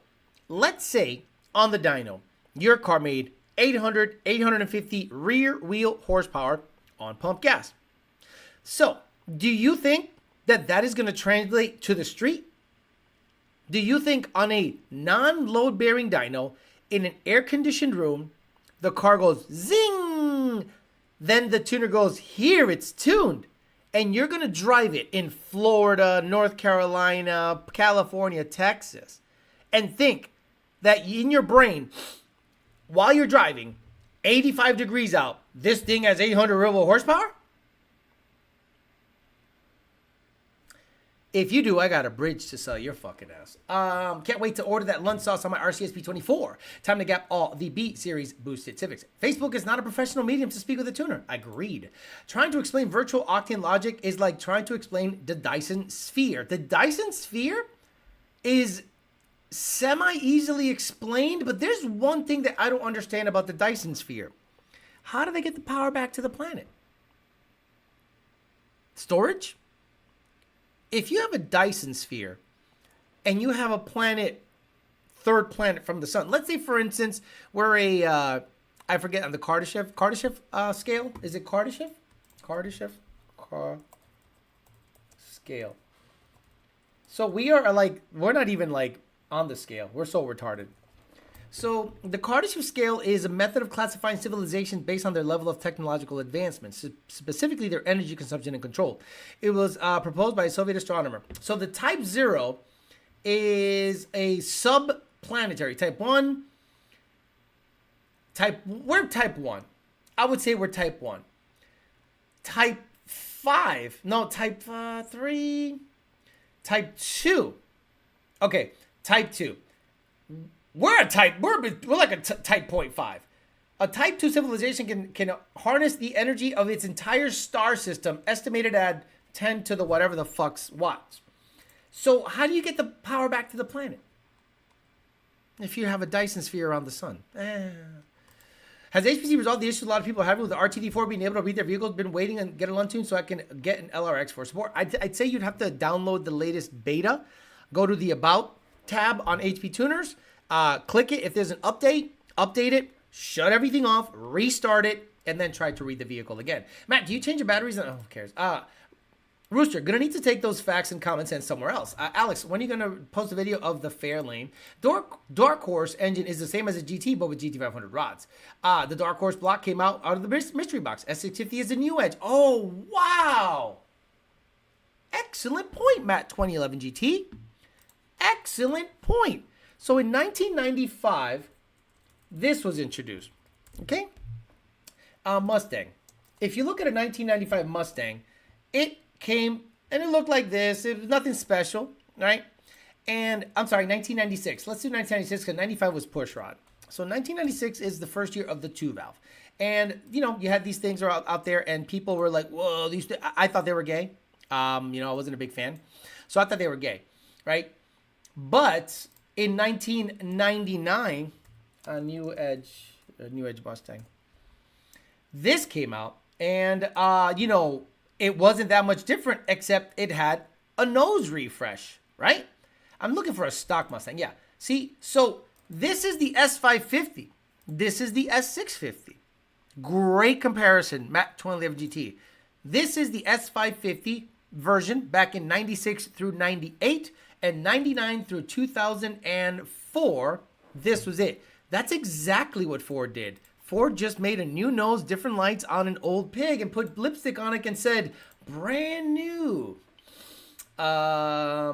[SPEAKER 1] let's say on the dyno, your car made 800, 850 rear wheel horsepower on pump gas. So, do you think that is going to translate to the street? Do you think on a non-load bearing dyno in an air-conditioned room, the car goes zing? Then the tuner goes, here, it's tuned. And you're going to drive it in Florida, North Carolina, California, Texas, and think that in your brain, while you're driving, 85 degrees out. This thing has 800 real horsepower? If you do, I got a bridge to sell your fucking ass. Can't wait to order that Lund sauce on my RCSP24. Time to gap all the B series boosted Civics. Facebook is not a professional medium to speak with a tuner. Agreed. Trying to explain virtual octane logic is like trying to explain the Dyson Sphere. The Dyson Sphere is semi-easily explained, but there's one thing that I don't understand about the Dyson Sphere. How do they get the power back to the planet? Storage? If you have a Dyson Sphere and you have a planet, third planet from the sun, let's say, for instance, we're I forget, on the Kardashev scale. Is it Kardashev? Scale. So we are like, we're not even like on the scale. We're so retarded. So the Kardashev scale is a method of classifying civilizations based on their level of technological advancement, specifically their energy consumption and control. It was proposed by a Soviet astronomer. So the Type 0 is a subplanetary. Type 1, we're Type 1. I would say we're Type 1. Type 5, no, Type 3, Type 2. Okay, Type 2. We're like a type 0.5. A type 2 civilization can harness the energy of its entire star system, estimated at 10 to the whatever the fuck's watts. So how do you get the power back to the planet if you have a Dyson Sphere around the sun? Has HPC resolved the issue a lot of people are having with the RTD4 being able to read their vehicles? Been waiting and get a Lund tune so I can get an LRX for support. I'd say you'd have to download the latest beta. Go to the About tab on HP Tuners. Click it. If there's an update, update it, shut everything off, restart it, and then try to read the vehicle again. Matt, do you change your batteries? Oh, who cares? Rooster, gonna need to take those facts and common sense somewhere else. Alex, when are you gonna post a video of the Fairlane? Darkhorse engine is the same as a GT, but with GT500 rods. The Darkhorse block came out of the mystery box. S650 is the new edge. Oh, wow. Excellent point, Matt 2011 GT. Excellent point. So in 1995, this was introduced, okay? Mustang. If you look at a 1995 Mustang, it came, and it looked like this. It was nothing special, right? And, I'm sorry, 1996. Let's do 1996 because 95 was push rod. So 1996 is the first year of the 2-valve. And, you know, you had these things out there, and people were like, whoa, I thought they were gay. I wasn't a big fan. So I thought they were gay, right? But in 1999, a new edge Mustang. This came out, and it wasn't that much different, except it had a nose refresh, right? I'm looking for a stock Mustang. Yeah. See, so this is the S550. This is the S650. Great comparison, Matt 2011 GT. This is the S550 version back in 96 through 98. And 99 through 2004, this was it. That's exactly what Ford did. Ford just made a new nose, different lights on an old pig, and put lipstick on it and said, brand new. Okay.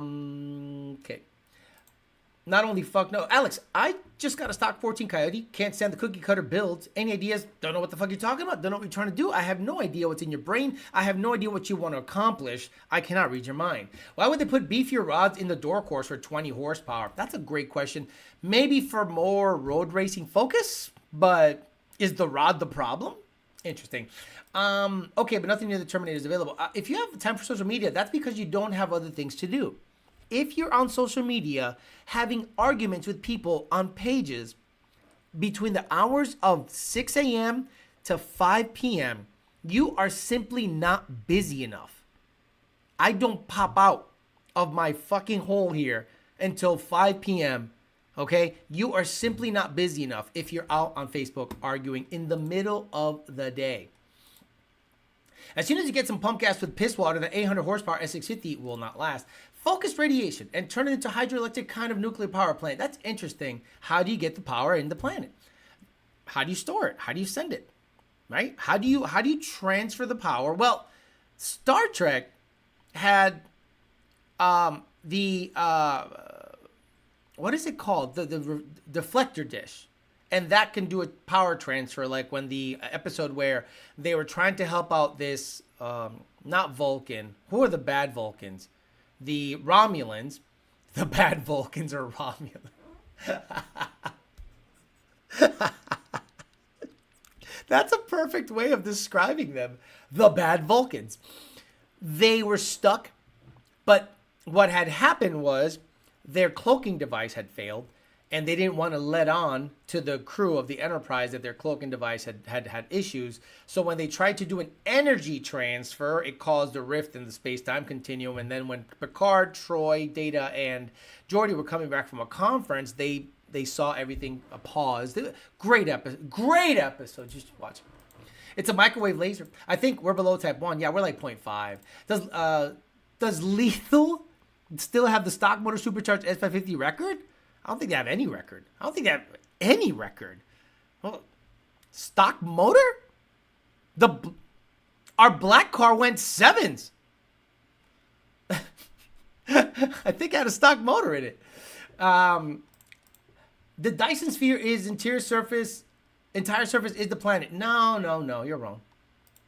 [SPEAKER 1] Not only fuck no. Alex, I just got a stock 14 Coyote. Can't stand the cookie cutter builds. Any ideas? Don't know what the fuck you're talking about. Don't know what you're trying to do. I have no idea what's in your brain. I have no idea what you want to accomplish. I cannot read your mind. Why would they put beefier rods in the Darkhorse for 20 horsepower? That's a great question. Maybe for more road racing focus, but is the rod the problem? Interesting. Okay, but nothing near the Terminator is available. If you have time for social media, that's because you don't have other things to do. If you're on social media having arguments with people on pages between the hours of 6 a.m. to 5 p.m., you are simply not busy enough. I don't pop out of my fucking hole here until 5 p.m., okay? You are simply not busy enough if you're out on Facebook arguing in the middle of the day. As soon as you get some pump gas with piss water, the 800 horsepower S650 will not last. Focused radiation and turn it into hydroelectric kind of nuclear power plant. That's interesting. How do you get the power in the planet? How do you store it? How do you send it? Right? How do you transfer the power? Well, Star Trek had the what is it called? The deflector dish. And that can do a power transfer, like when the episode where they were trying to help out this, not Vulcan. Who are the bad Vulcans? The Romulans. The bad Vulcans are Romulans. That's a perfect way of describing them. The bad Vulcans. They were stuck, but what had happened was their cloaking device had failed, and they didn't want to let on to the crew of the Enterprise that their cloaking device had issues. So when they tried to do an energy transfer, it caused a rift in the space-time continuum. And then when Picard, Troy, Data, and Geordi were coming back from a conference, they saw everything paused. Great episode. Just watch. It's a microwave laser. I think we're below Type 1. Yeah, we're like 0.5. Does Lethal still have the stock motor supercharged S550 record? I don't think they have any record. Well, stock motor? Our black car went 7s. I think it had a stock motor in it. The Dyson Sphere is entire surface is the planet. No, you're wrong.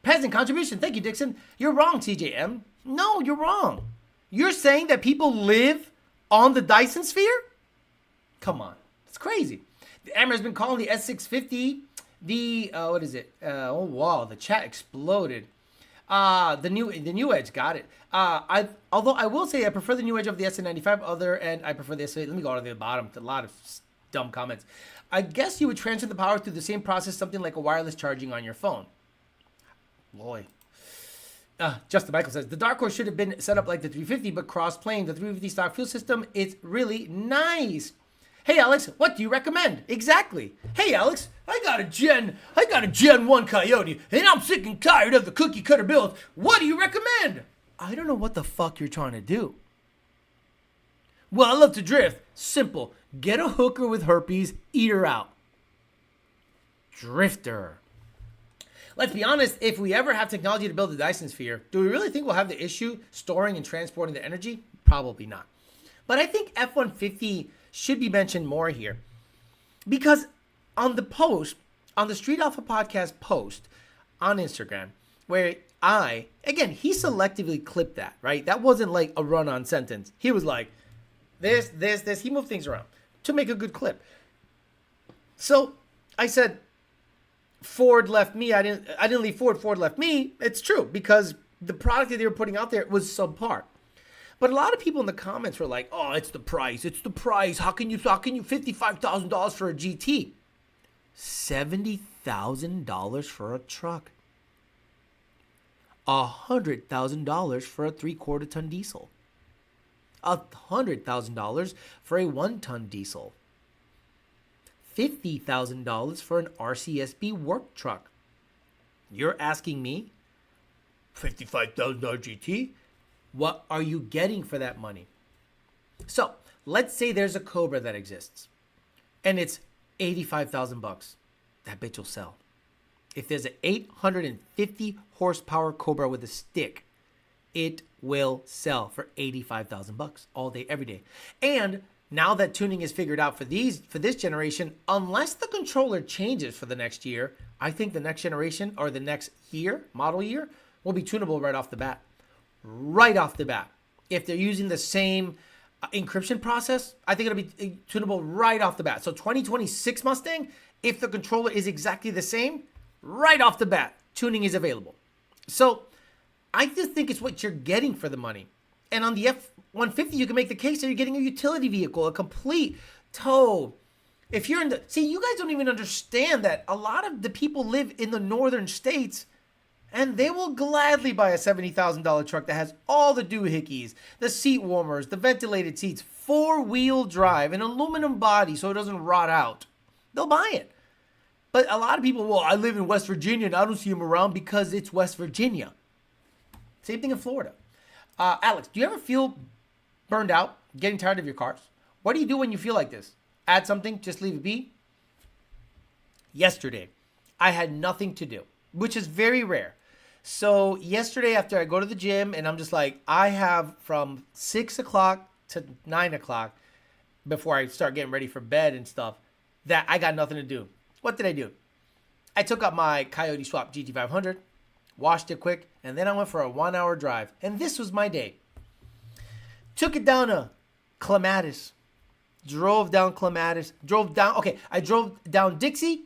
[SPEAKER 1] Peasant contribution. Thank you, Dixon. You're wrong, TJM. No, you're wrong. You're saying that people live on the Dyson Sphere? Come on. It's crazy. The Emmer has been calling the S650 what is it? Oh, wow. The chat exploded. The new Edge. Got it. Although I will say I prefer the new Edge of the SN95 and I prefer the S8. Let me go to the bottom. A lot of dumb comments. I guess you would transfer the power through the same process, something like a wireless charging on your phone. Boy. Justin Michael says, the Darkhorse should have been set up like the 350, but cross-plane. The 350 stock fuel system is really nice. Hey, Alex, what do you recommend? Exactly. Hey, Alex, I got a Gen 1 Coyote, and I'm sick and tired of the cookie cutter build. What do you recommend? I don't know what the fuck you're trying to do. Well, I love to drift. Simple. Get a hooker with herpes, eat her out. Drifter. Let's be honest, if we ever have technology to build the Dyson Sphere, do we really think we'll have the issue storing and transporting the energy? Probably not. But I think F-150 should be mentioned more here. Because on the Street Alpha Podcast post on Instagram, where he selectively clipped that, right? That wasn't like a run-on sentence. He was like, this. He moved things around to make a good clip. So I said, Ford left me. I didn't leave Ford. Ford left me. It's true because the product that they were putting out there was subpar. But a lot of people in the comments were like, "Oh, it's the price. It's the price. How can you $55,000 for a GT? $70,000 for a truck. $100,000 for a 3/4 ton diesel. $100,000 for a 1-ton diesel. $50,000 for an RCSB work truck. You're asking me, $55,000 GT? What are you getting for that money?" So let's say there's a Cobra that exists, and it's $85,000. That bitch will sell. If there's an 850 horsepower Cobra with a stick, it will sell for $85,000 all day, every day. And now that tuning is figured out for this generation, unless the controller changes for the next year, I think the next generation or the next year, model year, will be tunable right off the bat. Right off the bat. If they're using the same encryption process, I think it'll be tunable right off the bat. So 2026 Mustang, if the controller is exactly the same, right off the bat, tuning is available. So I just think it's what you're getting for the money. And on the F-150, you can make the case that you're getting a utility vehicle, a complete tow. If you're you guys don't even understand that a lot of the people live in the northern states, and they will gladly buy a $70,000 truck that has all the doohickeys, the seat warmers, the ventilated seats, 4-wheel drive, an aluminum body so it doesn't rot out. They'll buy it. But a lot of people, well, I live in West Virginia and I don't see them around because it's West Virginia. Same thing in Florida. Alex, do you ever feel burned out, getting tired of your cars? What do you do when you feel like this? Add something, just leave it be? Yesterday, I had nothing to do, which is very rare. So yesterday after I go to the gym and I'm just like, I have from 6 o'clock to 9 o'clock before I start getting ready for bed and stuff, that I got nothing to do. What did I do? I took up my Coyote Swap GT500, washed it quick, and then I went for a 1 hour drive. And this was my day. Took it down to Clematis. Drove down Clematis. I drove down Dixie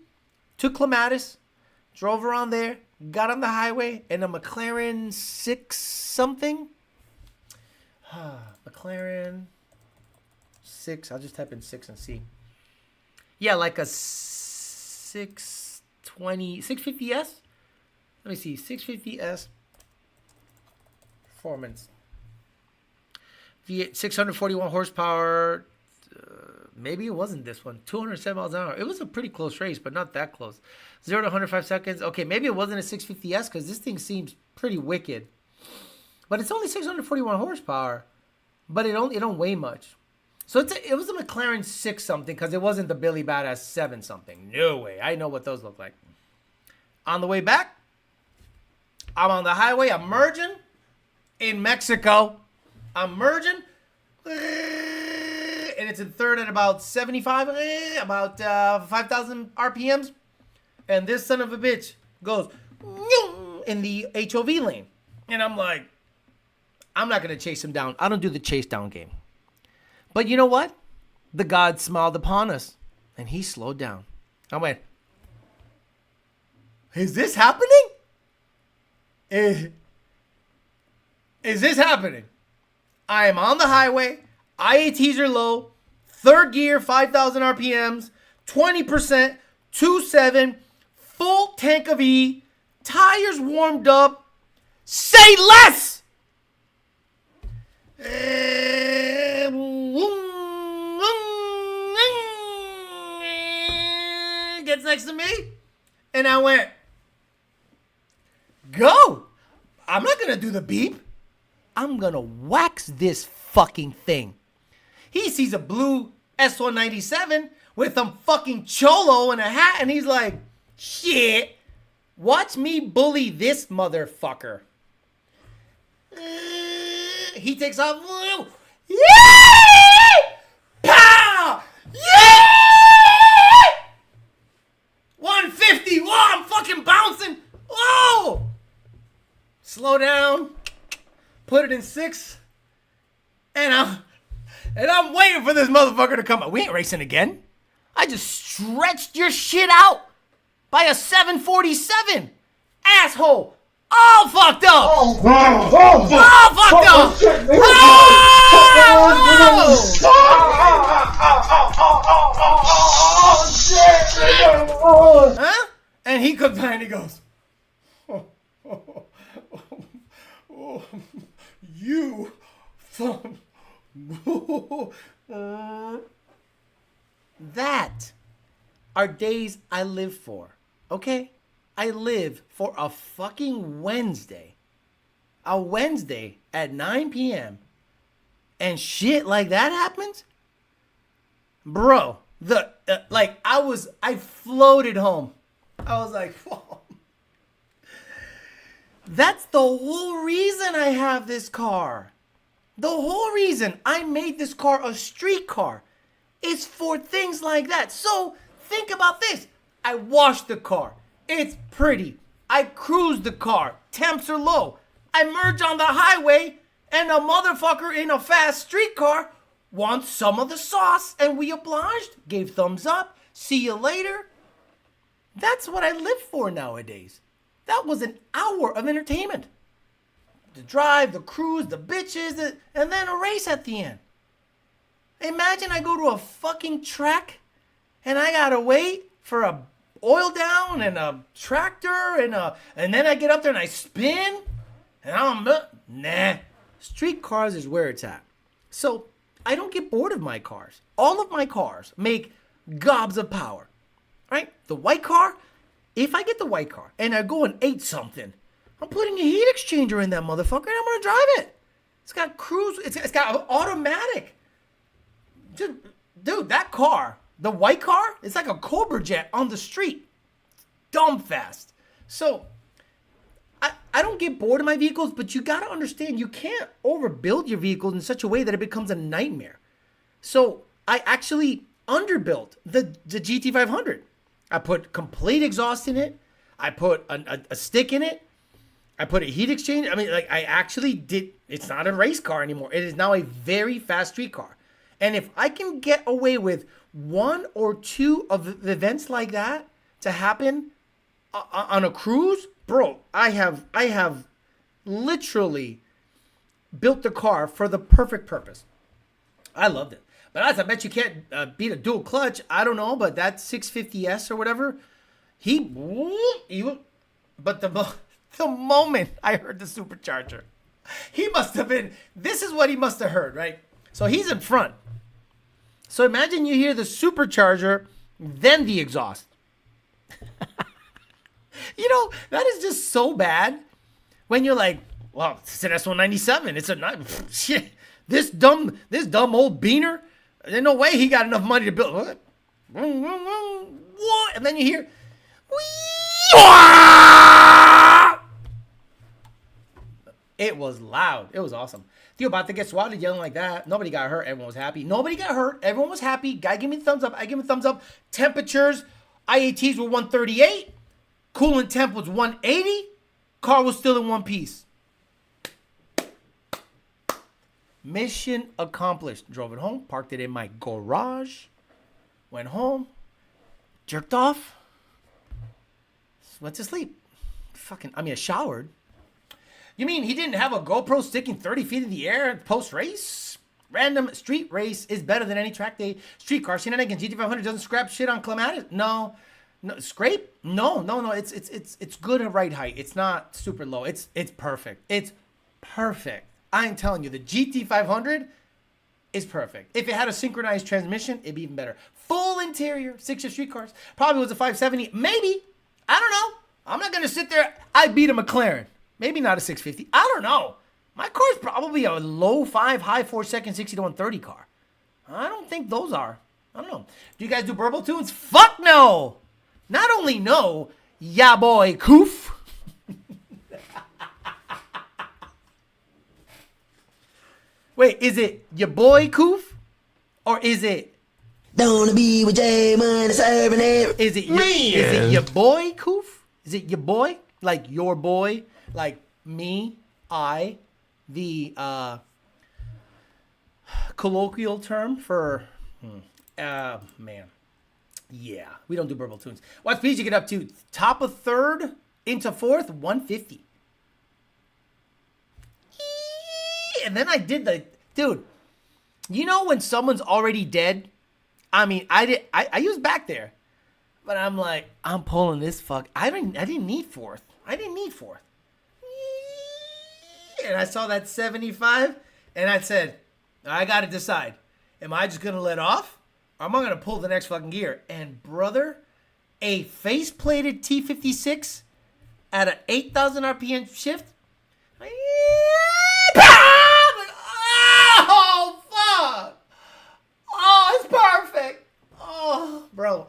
[SPEAKER 1] to Clematis. Drove around there. Got on the highway in a McLaren 6 something. McLaren 6. I'll just type in 6 and see. Yeah, like a 650S. Let me see. 650S performance. V8, 641 horsepower. Maybe it wasn't this one. 207 miles an hour. It was a pretty close race, but not that close. 0 to 105 seconds. Okay, maybe it wasn't a 650S because this thing seems pretty wicked. But it's only 641 horsepower, but it don't weigh much. So it was a McLaren 6 something because it wasn't the Billy Badass 7 something. No way. I know what those look like. On the way back, I'm on the highway. I'm merging in Mexico. I'm merging. And it's in third at about 75, about 5,000 RPMs. And this son of a bitch goes in the HOV lane. And I'm like, I'm not going to chase him down. I don't do the chase down game. But you know what? The God smiled upon us. And he slowed down. I went, is this happening? Is this happening? I am on the highway. IATs are low. Third gear, 5,000 RPMs. 20%. 2.7. Full tank of E. Tires warmed up. Say less! Gets next to me. And I went, go. I'm not going to do the beep. I'm going to wax this fucking thing. He sees a blue S197 with some fucking cholo and a hat, and he's like, shit, watch me bully this motherfucker. He takes off. Yeah! Pow! Yeah! 150. Whoa, I'm fucking bouncing. Whoa! Slow down. Put it in 6. And I'm waiting for this motherfucker to come up. We ain't racing again. I just stretched your shit out by a 747. Asshole. All fucked up. All fucked up. Huh? And he comes by and he goes, you from that are days I live for. Okay? I live for a fucking Wednesday. A Wednesday at 9 p.m. And shit like that happens? Bro, I floated home. I was like, whoa. That's the whole reason I have this car. The whole reason I made this car a street car is for things like that. So think about this. I washed the car. It's pretty. I cruise the car. Temps are low. I merge on the highway and a motherfucker in a fast street car wants some of the sauce and we obliged. Gave thumbs up. See you later. That's what I live for nowadays. That was an hour of entertainment. The drive, the cruise, the bitches, and then a race at the end. Imagine I go to a fucking track and I gotta wait for a oil down and a tractor and then I get up there and I spin and nah. Street cars is where it's at. So I don't get bored of my cars. All of my cars make gobs of power, right? The white car, if I get the white car and I go and 8 something, I'm putting a heat exchanger in that motherfucker and I'm gonna drive it. It's got cruise, it's got automatic. Dude, that car, the white car, it's like a Cobra jet on the street. Dumb fast. So, I don't get bored of my vehicles, but you gotta understand, you can't overbuild your vehicles in such a way that it becomes a nightmare. So, I actually underbuilt the GT500. I put complete exhaust in it. I put a stick in it. I put a heat exchange. I mean, like, I actually did. It's not a race car anymore. It is now a very fast street car. And if I can get away with one or two of the events like that to happen on a cruise, bro, I have literally built the car for the perfect purpose. I loved it. But I bet you can't beat a dual clutch. I don't know, but that 650S or whatever, but the moment I heard the supercharger, he must have been, this is what he must have heard, right? So he's in front. So imagine you hear the supercharger, then the exhaust. You know, that is just so bad when you're like, well, it's an S197. It's a shit. This dumb old beaner, there's no way he got enough money to build. What? And then you hear, it was loud. It was awesome. You're about to get swatted yelling like that. Nobody got hurt. Everyone was happy. Nobody got hurt. Everyone was happy. Guy give me the thumbs up. I give him a thumbs up. Temperatures, IATs were 138. Coolant temp was 180. Car was still in one piece. Mission accomplished. Drove it home. Parked it in my garage. Went home. Jerked off. Went to sleep. I showered. You mean he didn't have a GoPro sticking 30 feet in the air post-race? Random street race is better than any track day street car. Shenanigans GT500 doesn't scrap shit on clematis. No. Scrape? No. It's good at right height. It's not super low. It's perfect. It's perfect. I'm telling you, the GT500 is perfect. If it had a synchronized transmission, it'd be even better. Full interior, 6-shift street cars. Probably was a 570. Maybe. I don't know. I'm not going to sit there. I beat a McLaren. Maybe not a 650. I don't know. My car's probably a low 5, high 4 second 60 to 130 car. I don't think those are. I don't know. Do you guys do burble tunes? Fuck no. Not only no, ya boy coof. Wait, is it your boy coof? Or is it
[SPEAKER 3] Don't wanna be with Jay Money serving it.
[SPEAKER 1] Is it your boy coof? Is it your boy? Like your boy? Like me, I, the colloquial term for, man. Yeah, we don't do burble tunes. What speeds you get up to? Top of third into fourth, 150. And then I did dude, you know when someone's already dead? I mean, I was back there, but I'm like, I'm pulling this fuck. I didn't need fourth. And I saw that 75, and I said, I got to decide. Am I just going to let off, or am I going to pull the next fucking gear? And brother, a face-plated T56 at an 8,000 RPM shift. Oh, fuck. Oh, it's perfect. Oh, bro,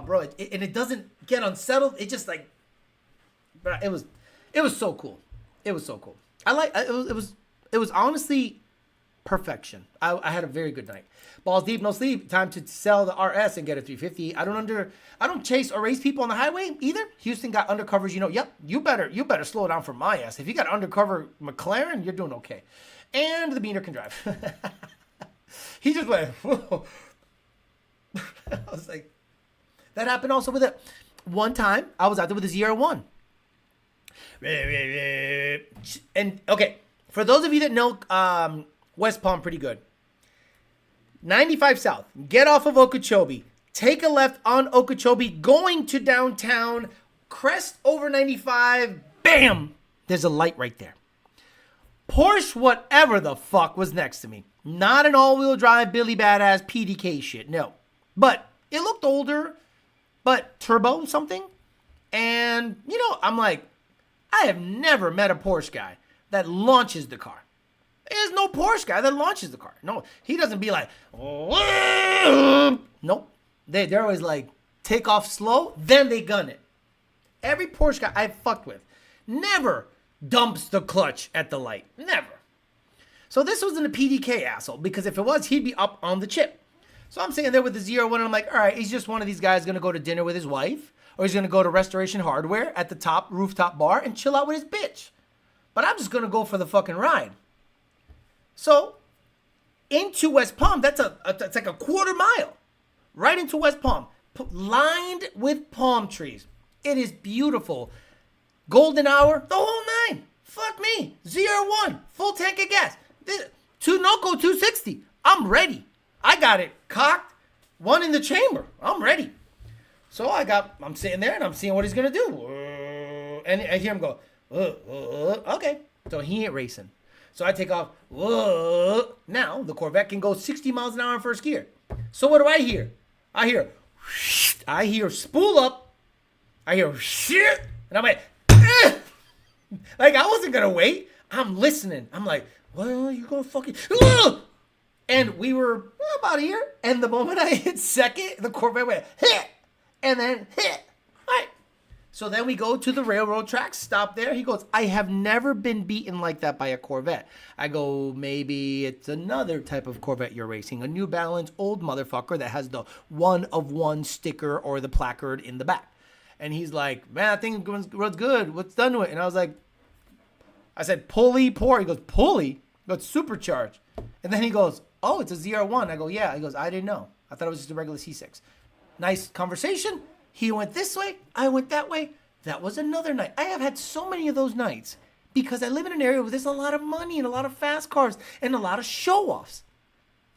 [SPEAKER 1] bro, and it doesn't get unsettled. It just like, bro, it was so cool. It was so cool. It was honestly perfection. I had a very good night. Balls deep, no sleep. Time to sell the RS and get a 350. I don't chase or race people on the highway either. Houston got undercovers. You know, yep. You better slow down for my ass. If you got undercover McLaren, you're doing okay. And the beaner can drive. He just went. Whoa. I was like, that happened also with it. One time I was out there with a ZR1. And okay, for those of you that know West Palm pretty good, 95 South, get off of Okeechobee, take a left on Okeechobee, going to downtown, crest over 95, bam, there's a light right there. Porsche whatever the fuck was next to me. Not an all-wheel drive Billy Badass PDK shit, no. But it looked older, but turbo something. And, you know, I'm like, I have never met a Porsche guy that launches the car. There's no Porsche guy that launches the car. No, he doesn't be like, nope. They're always like, take off slow, then they gun it. Every Porsche guy I've fucked with never dumps the clutch at the light. Never. So this wasn't a PDK asshole, because if it was, he'd be up on the chip. So I'm sitting there with the 01, and I'm like, all right, he's just one of these guys going to go to dinner with his wife, or he's going to go to Restoration Hardware at the top rooftop bar and chill out with his bitch. But I'm just going to go for the fucking ride. So into West Palm, it's like a quarter mile, right into West Palm, lined with palm trees. It is beautiful. Golden hour, the whole nine. Fuck me. 01, full tank of gas. Two Noco 260. I'm ready. I got it cocked, one in the chamber. I'm ready. So I'm sitting there and I'm seeing what he's gonna do. And I hear him go, okay. So he ain't racing. So I take off. Now the Corvette can go 60 miles an hour in first gear. So what do I hear? I hear spool up. I hear shit. And I'm like, like I wasn't gonna wait. I'm listening. I'm like, well, you gonna fucking. And we were about here. And the moment I hit second, the Corvette went hit. And then hit. All right. So then we go to the railroad tracks, stop there. He goes, I have never been beaten like that by a Corvette. I go, maybe it's another type of Corvette you're racing. A New Balance old motherfucker that has the 1 of 1 sticker or the placard in the back. And he's like, man, that thing runs good. What's done to it? And I said, pulley, pour. He goes, pulley? He goes, supercharged. And then he goes, oh, it's a 01. I go, yeah. He goes, I didn't know. I thought it was just a regular C6. Nice conversation. He went this way. I went that way. That was another night. I have had so many of those nights because I live in an area where there's a lot of money and a lot of fast cars and a lot of show-offs.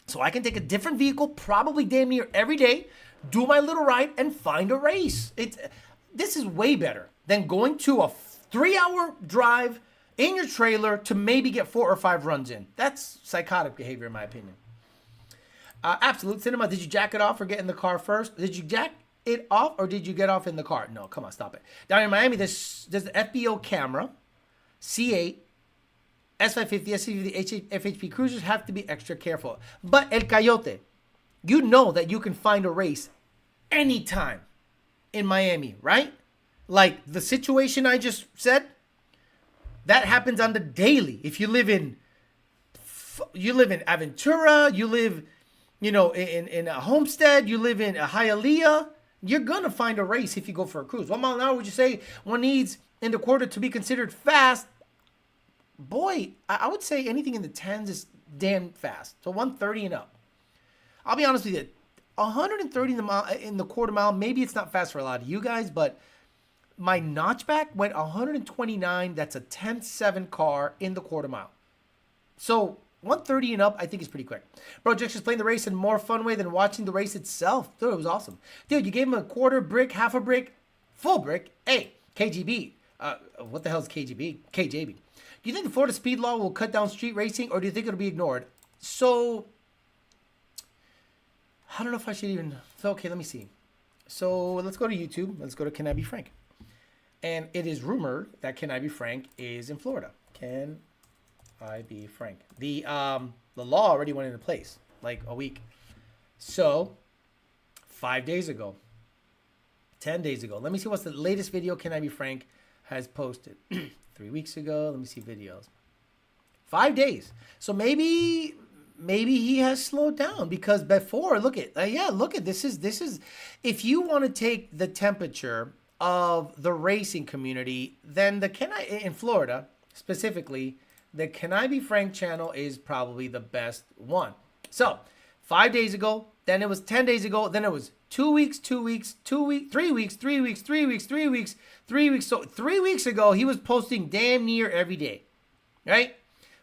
[SPEAKER 1] So I can take a different vehicle probably damn near every day, do my little ride, and find a race. This is way better than going to a 3-hour drive in your trailer to maybe get 4 or 5 runs in. That's psychotic behavior in my opinion. Absolute Cinema, did you jack it off or get in the car first? Did you jack it off or did you get off in the car? No, come on, stop it. Down in Miami, there's the FBO camera, C8, S550, S650, FHP cruisers have to be extra careful. But El Coyote, you know that you can find a race anytime in Miami, right? Like the situation I just said, that happens on the daily. If you live in Aventura, you live, in a Homestead, you live in a Hialeah, you're going to find a race if you go for a cruise. 1 mile an hour, would you say one needs in the quarter to be considered fast? Boy, I would say anything in the 10s is damn fast. So 130 and up. I'll be honest with you. 130 in the quarter mile, maybe it's not fast for a lot of you guys, but my notchback went 129. That's a 10.7 car in the quarter mile. So 130 and up, I think is pretty quick. Bro, just explained the race in a more fun way than watching the race itself. Dude, it was awesome. Dude, you gave him a quarter brick, half a brick, full brick. Hey, KGB. What the hell is KGB? KJB. Do you think the Florida speed law will cut down street racing, or do you think it'll be ignored? So, I don't know if I should even... Okay, let me see. So, let's go to YouTube. Let's go to Can I Be Frank? And it is rumored that Can I Be Frank is in Florida. Can I Be Frank? The law already went into place, like a week. So, 5 days ago, 10 days ago. Let me see what's the latest video Can I Be Frank has posted. 3 weeks ago. Let me see videos. 5 days. So maybe he has slowed down because before, look at this is if you want to take the temperature of the racing community, then in Florida specifically, the Can I Be Frank channel is probably the best one. So 5 days ago, then it was 10 days ago, then it was 2 weeks, 2 weeks, 2 weeks, 3 weeks, 3 weeks, 3 weeks, 3 weeks, 3 weeks. So 3 weeks ago, he was posting damn near every day, right?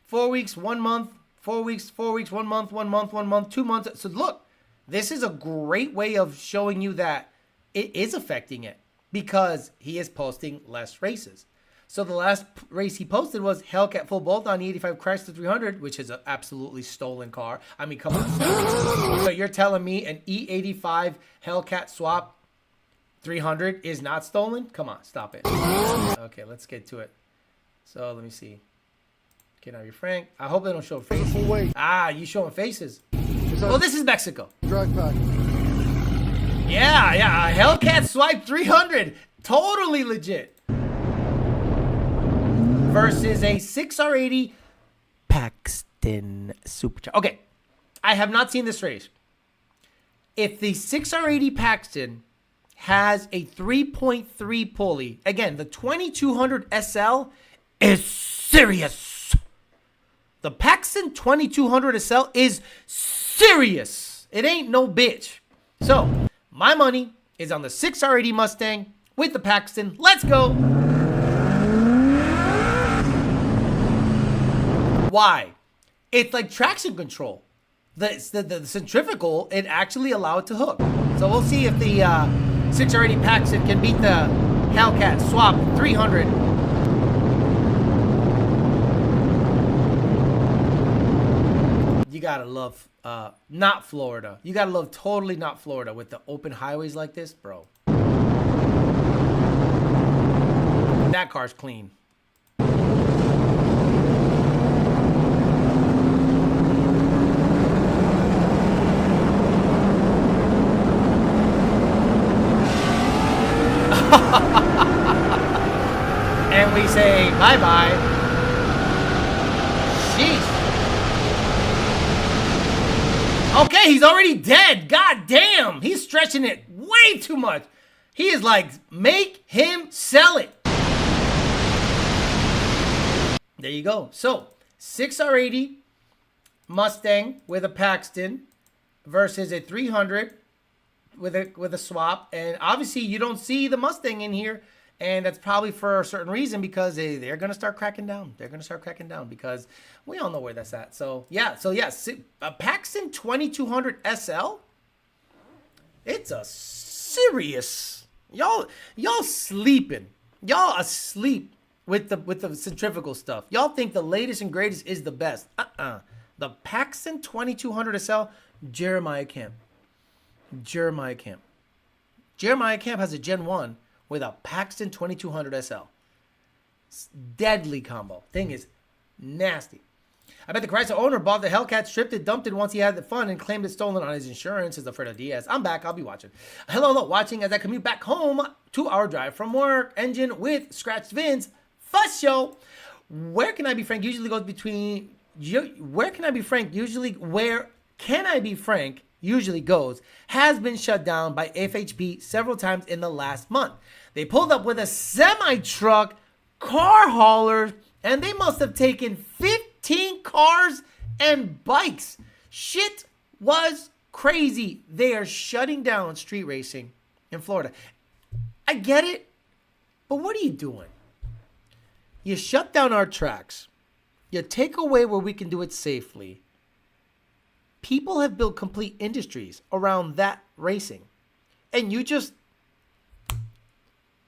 [SPEAKER 1] 4 weeks, 1 month, 4 weeks, 4 weeks, 1 month, 1 month, 1 month, 2 months. So look, this is a great way of showing you that it is affecting it because he is posting less races. So the last race he posted was Hellcat full bolt on E85 Chrysler 300, which is an absolutely stolen car. I mean, come on. So you're telling me an E85 Hellcat swap 300 is not stolen? Come on, stop it. Okay, let's get to it. So let me see. Can I Be Frank? I hope they don't show faces. You showing faces. Oh, this is Mexico.
[SPEAKER 4] Drag pack.
[SPEAKER 1] Yeah. Hellcat Swipe 300. Totally legit. Versus a 6R80 Pakistan. Paxton Supercharger. Okay, I have not seen this race. If the 6R80 Paxton has a 3.3 pulley, again, the 2200 SL is serious. The Paxton 2200 SL is serious. It ain't no bitch. So, my money is on the 6R80 Mustang with the Paxton. Let's go. Why? It's like traction control. The centrifugal, it actually allowed it to hook. So we'll see if the 6R80 Paxton can beat the Hellcat Swap 300. You gotta love not Florida. You gotta love totally not Florida with the open highways like this, bro. That car's clean. And we say bye-bye. Sheesh. Okay, he's already dead. God damn. He's stretching it way too much. He is like, make him sell it. There you go. So, 6R80 Mustang with a Paxton versus a 300 with a swap. And obviously, you don't see the Mustang in here. And that's probably for a certain reason, because they're going to start cracking down. They're going to start cracking down because we all know where that's at. So, yeah. A Paxton 2200 SL, it's a serious. Y'all sleeping. Y'all asleep with the centrifugal stuff. Y'all think the latest and greatest is the best. The Paxton 2200 SL, Jeremiah Camp. Jeremiah Camp has a Gen 1 with a Paxton 2200 SL. Deadly combo. Thing is nasty. I bet the Chrysler owner bought the Hellcat, stripped it, dumped it once he had the fun, and claimed it stolen on his insurance, says Alfredo Diaz. I'm back. I'll be watching. Hello, watching as I commute back home. 2-hour drive from work. Engine with scratched VINs. Fuss show. Where can I be frank? Usually goes between... Where can I be frank? Where can I be frank? Usually goes, has been shut down by FHB several times in the last month. They pulled up with a semi-truck, car haulers, and they must have taken 15 cars and bikes. Shit was crazy. They are shutting down street racing in Florida. I get it, but what are you doing? You shut down our tracks. You take away where we can do it safely. People have built complete industries around that racing. And you just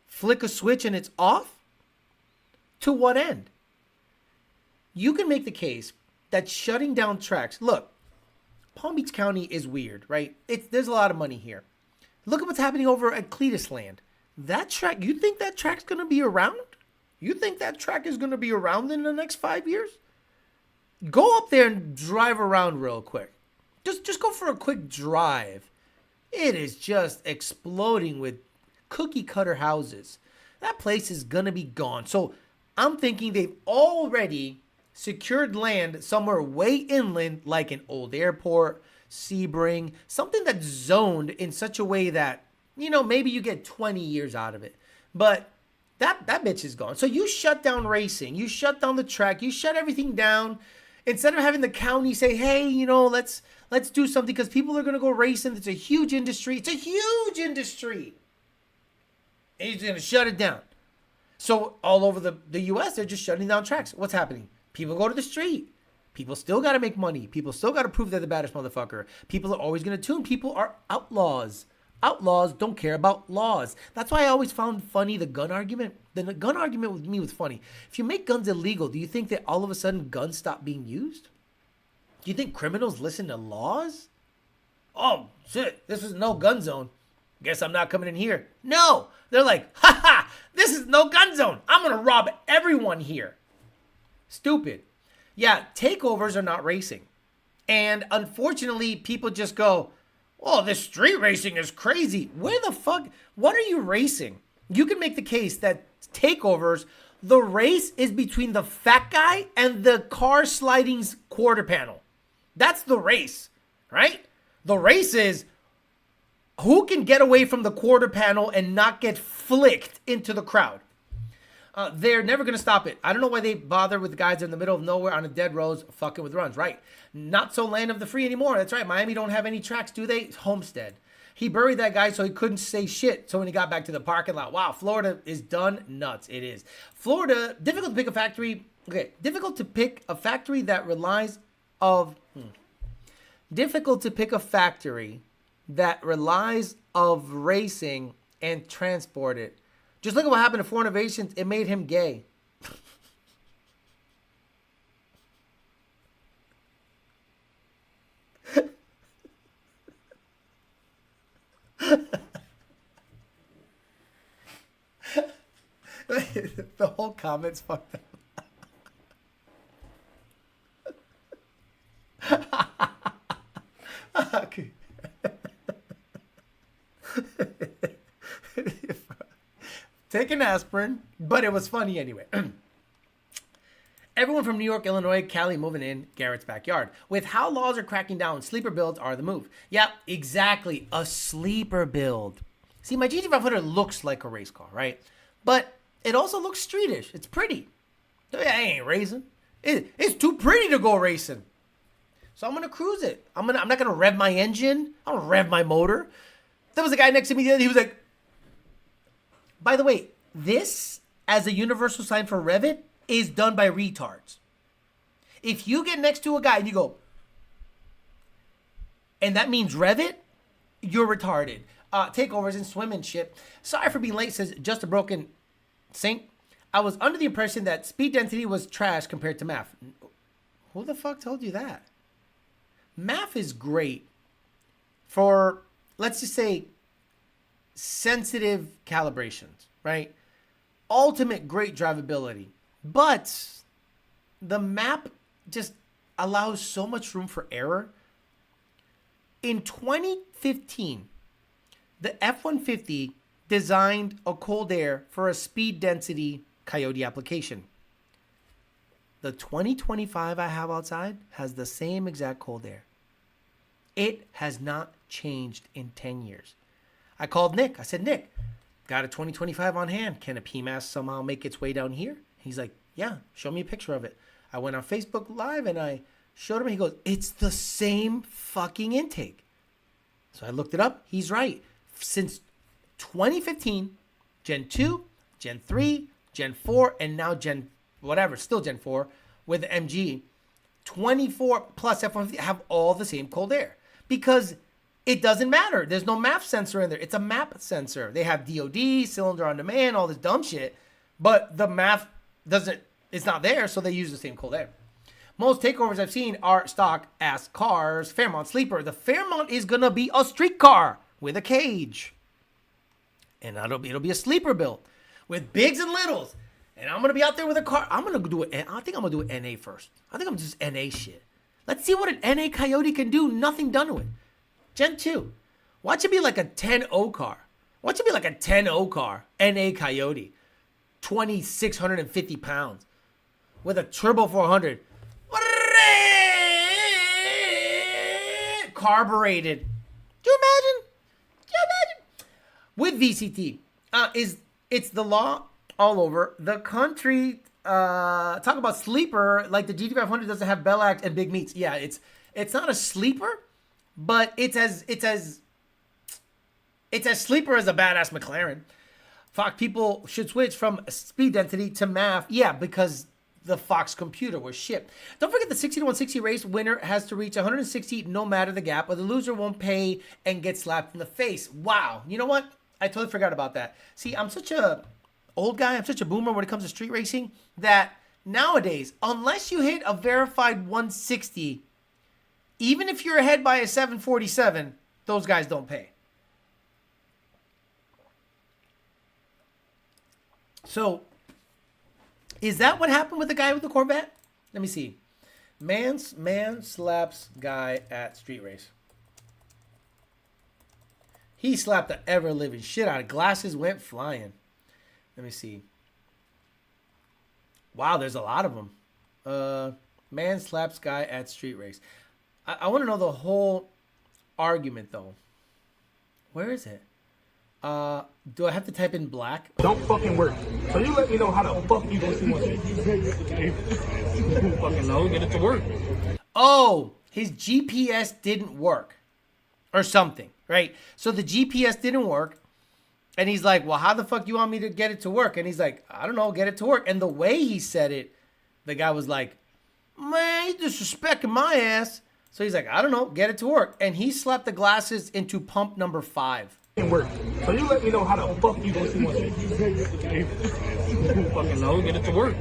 [SPEAKER 1] flick a switch and it's off? To what end? You can make the case that shutting down tracks... Look, Palm Beach County is weird, right? There's a lot of money here. Look at what's happening over at Cletus Land. That track, you think that track's going to be around? You think that track is going to be around in the next 5 years? Go up there and drive around real quick. Just go for a quick drive. It is just exploding with cookie cutter houses. That place is going to be gone. So I'm thinking they've already secured land somewhere way inland, like an old airport, Sebring, something that's zoned in such a way that, maybe you get 20 years out of it. But that bitch is gone. So you shut down racing. You shut down the track. You shut everything down. Instead of having the county say, hey, let's do something because people are going to go racing. It's a huge industry. It's a huge industry. And he's going to shut it down. So all over the U.S., they're just shutting down tracks. What's happening? People go to the street. People still got to make money. People still got to prove they're the baddest motherfucker. People are always going to tune. People are outlaws. Outlaws don't care about laws. That's why I always found funny the gun argument. The gun argument with me was funny. If you make guns illegal, do you think that all of a sudden guns stop being used? Do you think criminals listen to laws? Oh, shit, this is no gun zone. Guess I'm not coming in here. No, they're like, this is no gun zone. I'm going to rob everyone here. Stupid. Yeah, takeovers are not racing. And unfortunately, people just go, oh, this street racing is crazy. Where the fuck? What are you racing? You can make the case that takeovers The race is between the fat guy and the car sliding's quarter panel. That's the race, right? The race is who can get away from the quarter panel and not get flicked into the crowd. They're never going to stop it. I don't know why they bother with the guys in the middle of nowhere on the dead roads fucking with runs. Right. Not so land of the free anymore. That's right. Miami don't have any tracks, do they? Homestead. He buried that guy so he couldn't say shit. So when he got back to the parking lot, wow, Florida is done nuts. It is. Florida, difficult to pick a factory. Okay, difficult to pick a factory that relies of... Difficult to pick a factory that relies of racing and transport it. Just look at what happened to Ford Innovations. It made him gay. The whole comment's fucked up. Okay. Take an aspirin, but it was funny anyway. Everyone from New York, Illinois, Cali moving in Garrett's backyard. With how laws are cracking down, sleeper builds are the move. Yep, exactly. A sleeper build. See, my GT500 looks like a race car, right? But it also looks streetish. It's pretty. I ain't racing. It's too pretty to go racing. So I'm going to cruise it. I'm not going to rev my engine. I'm going to rev my motor. There was a guy next to me the other day. He was like, by the way, this as a universal sign for rev it is done by retards. If you get next to a guy and you go, and that means rev it, you're retarded. Takeovers and swim and shit. Sorry for being late, says Just a Broken Saint. I was under the impression that speed density was trash compared to MAF. Who the fuck told you that? MAF is great for, let's just say, sensitive calibrations, right? Ultimate great drivability. But the map just allows so much room for error. In 2015, the F-150 designed a cold air for a speed density Coyote application. The 2025 I have outside has the same exact cold air. It has not changed in 10 years. I called Nick. I said, Nick, got a 2025 on hand. Can a PMAS somehow make its way down here? He's like, yeah, show me a picture of it. I went on Facebook Live and I showed him. He goes, it's the same fucking intake. So I looked it up. He's right. Since 2015, Gen 2, Gen 3, Gen 4, and now Gen whatever, still Gen 4 with the MG, 24 plus F-150 have all the same cold air because it doesn't matter. There's no MAF sensor in there. It's a map sensor. They have DOD, cylinder on demand, all this dumb shit, but the MAF it's not there, so they use the same cold air. Most takeovers I've seen are stock ass cars. Fairmont Sleeper. The Fairmont is going to be a street car with a cage. And it'll be a sleeper build with bigs and littles. And I'm going to be out there with a car. I think I'm going to do an NA first. I think I'm just NA shit. Let's see what an NA Coyote can do. Nothing done to it. Gen 2. Watch it be like a 10.0 car. Watch it be like a 10.0 car. NA Coyote. 2,650 pounds. With a turbo 400. Carbureted. Do you imagine? With VCT. It's the law all over the country. Talk about sleeper, like the GT500 doesn't have bell act and big meats. Yeah, it's not a sleeper, but it's as sleeper as a badass McLaren. Fuck, people should switch from speed density to MAF. Yeah, because the Fox computer was shipped. Don't forget the 60 to 160 race winner has to reach 160 no matter the gap, or the loser won't pay and get slapped in the face. Wow. You know what? I totally forgot about that. See, I'm such a old guy. I'm such a boomer when it comes to street racing that nowadays, unless you hit a verified 160, even if you're ahead by a 747, those guys don't pay. So, is that what happened with the guy with the Corvette? Let me see. Man slaps guy at street race. He slapped the ever-living shit out of glasses, went flying. Let me see. Wow, there's a lot of them. Man slaps guy at street race. I want to know the whole argument, though. Where is it? Do I have to type in black?
[SPEAKER 4] Don't fucking work. So you let me know how the fuck you gonna see one. Fucking know, get it to work.
[SPEAKER 1] Oh, his GPS didn't work. Or something, right? So the GPS didn't work. And he's like, well, how the fuck do you want me to get it to work? And he's like, I don't know, get it to work. And the way he said it, the guy was like, man, you disrespecting my ass. So he's like, I don't know, get it to work. And he slapped the glasses into pump number 5.
[SPEAKER 4] Work. So you let me know how the fuck you gonna see one. Fucking know, get it to work.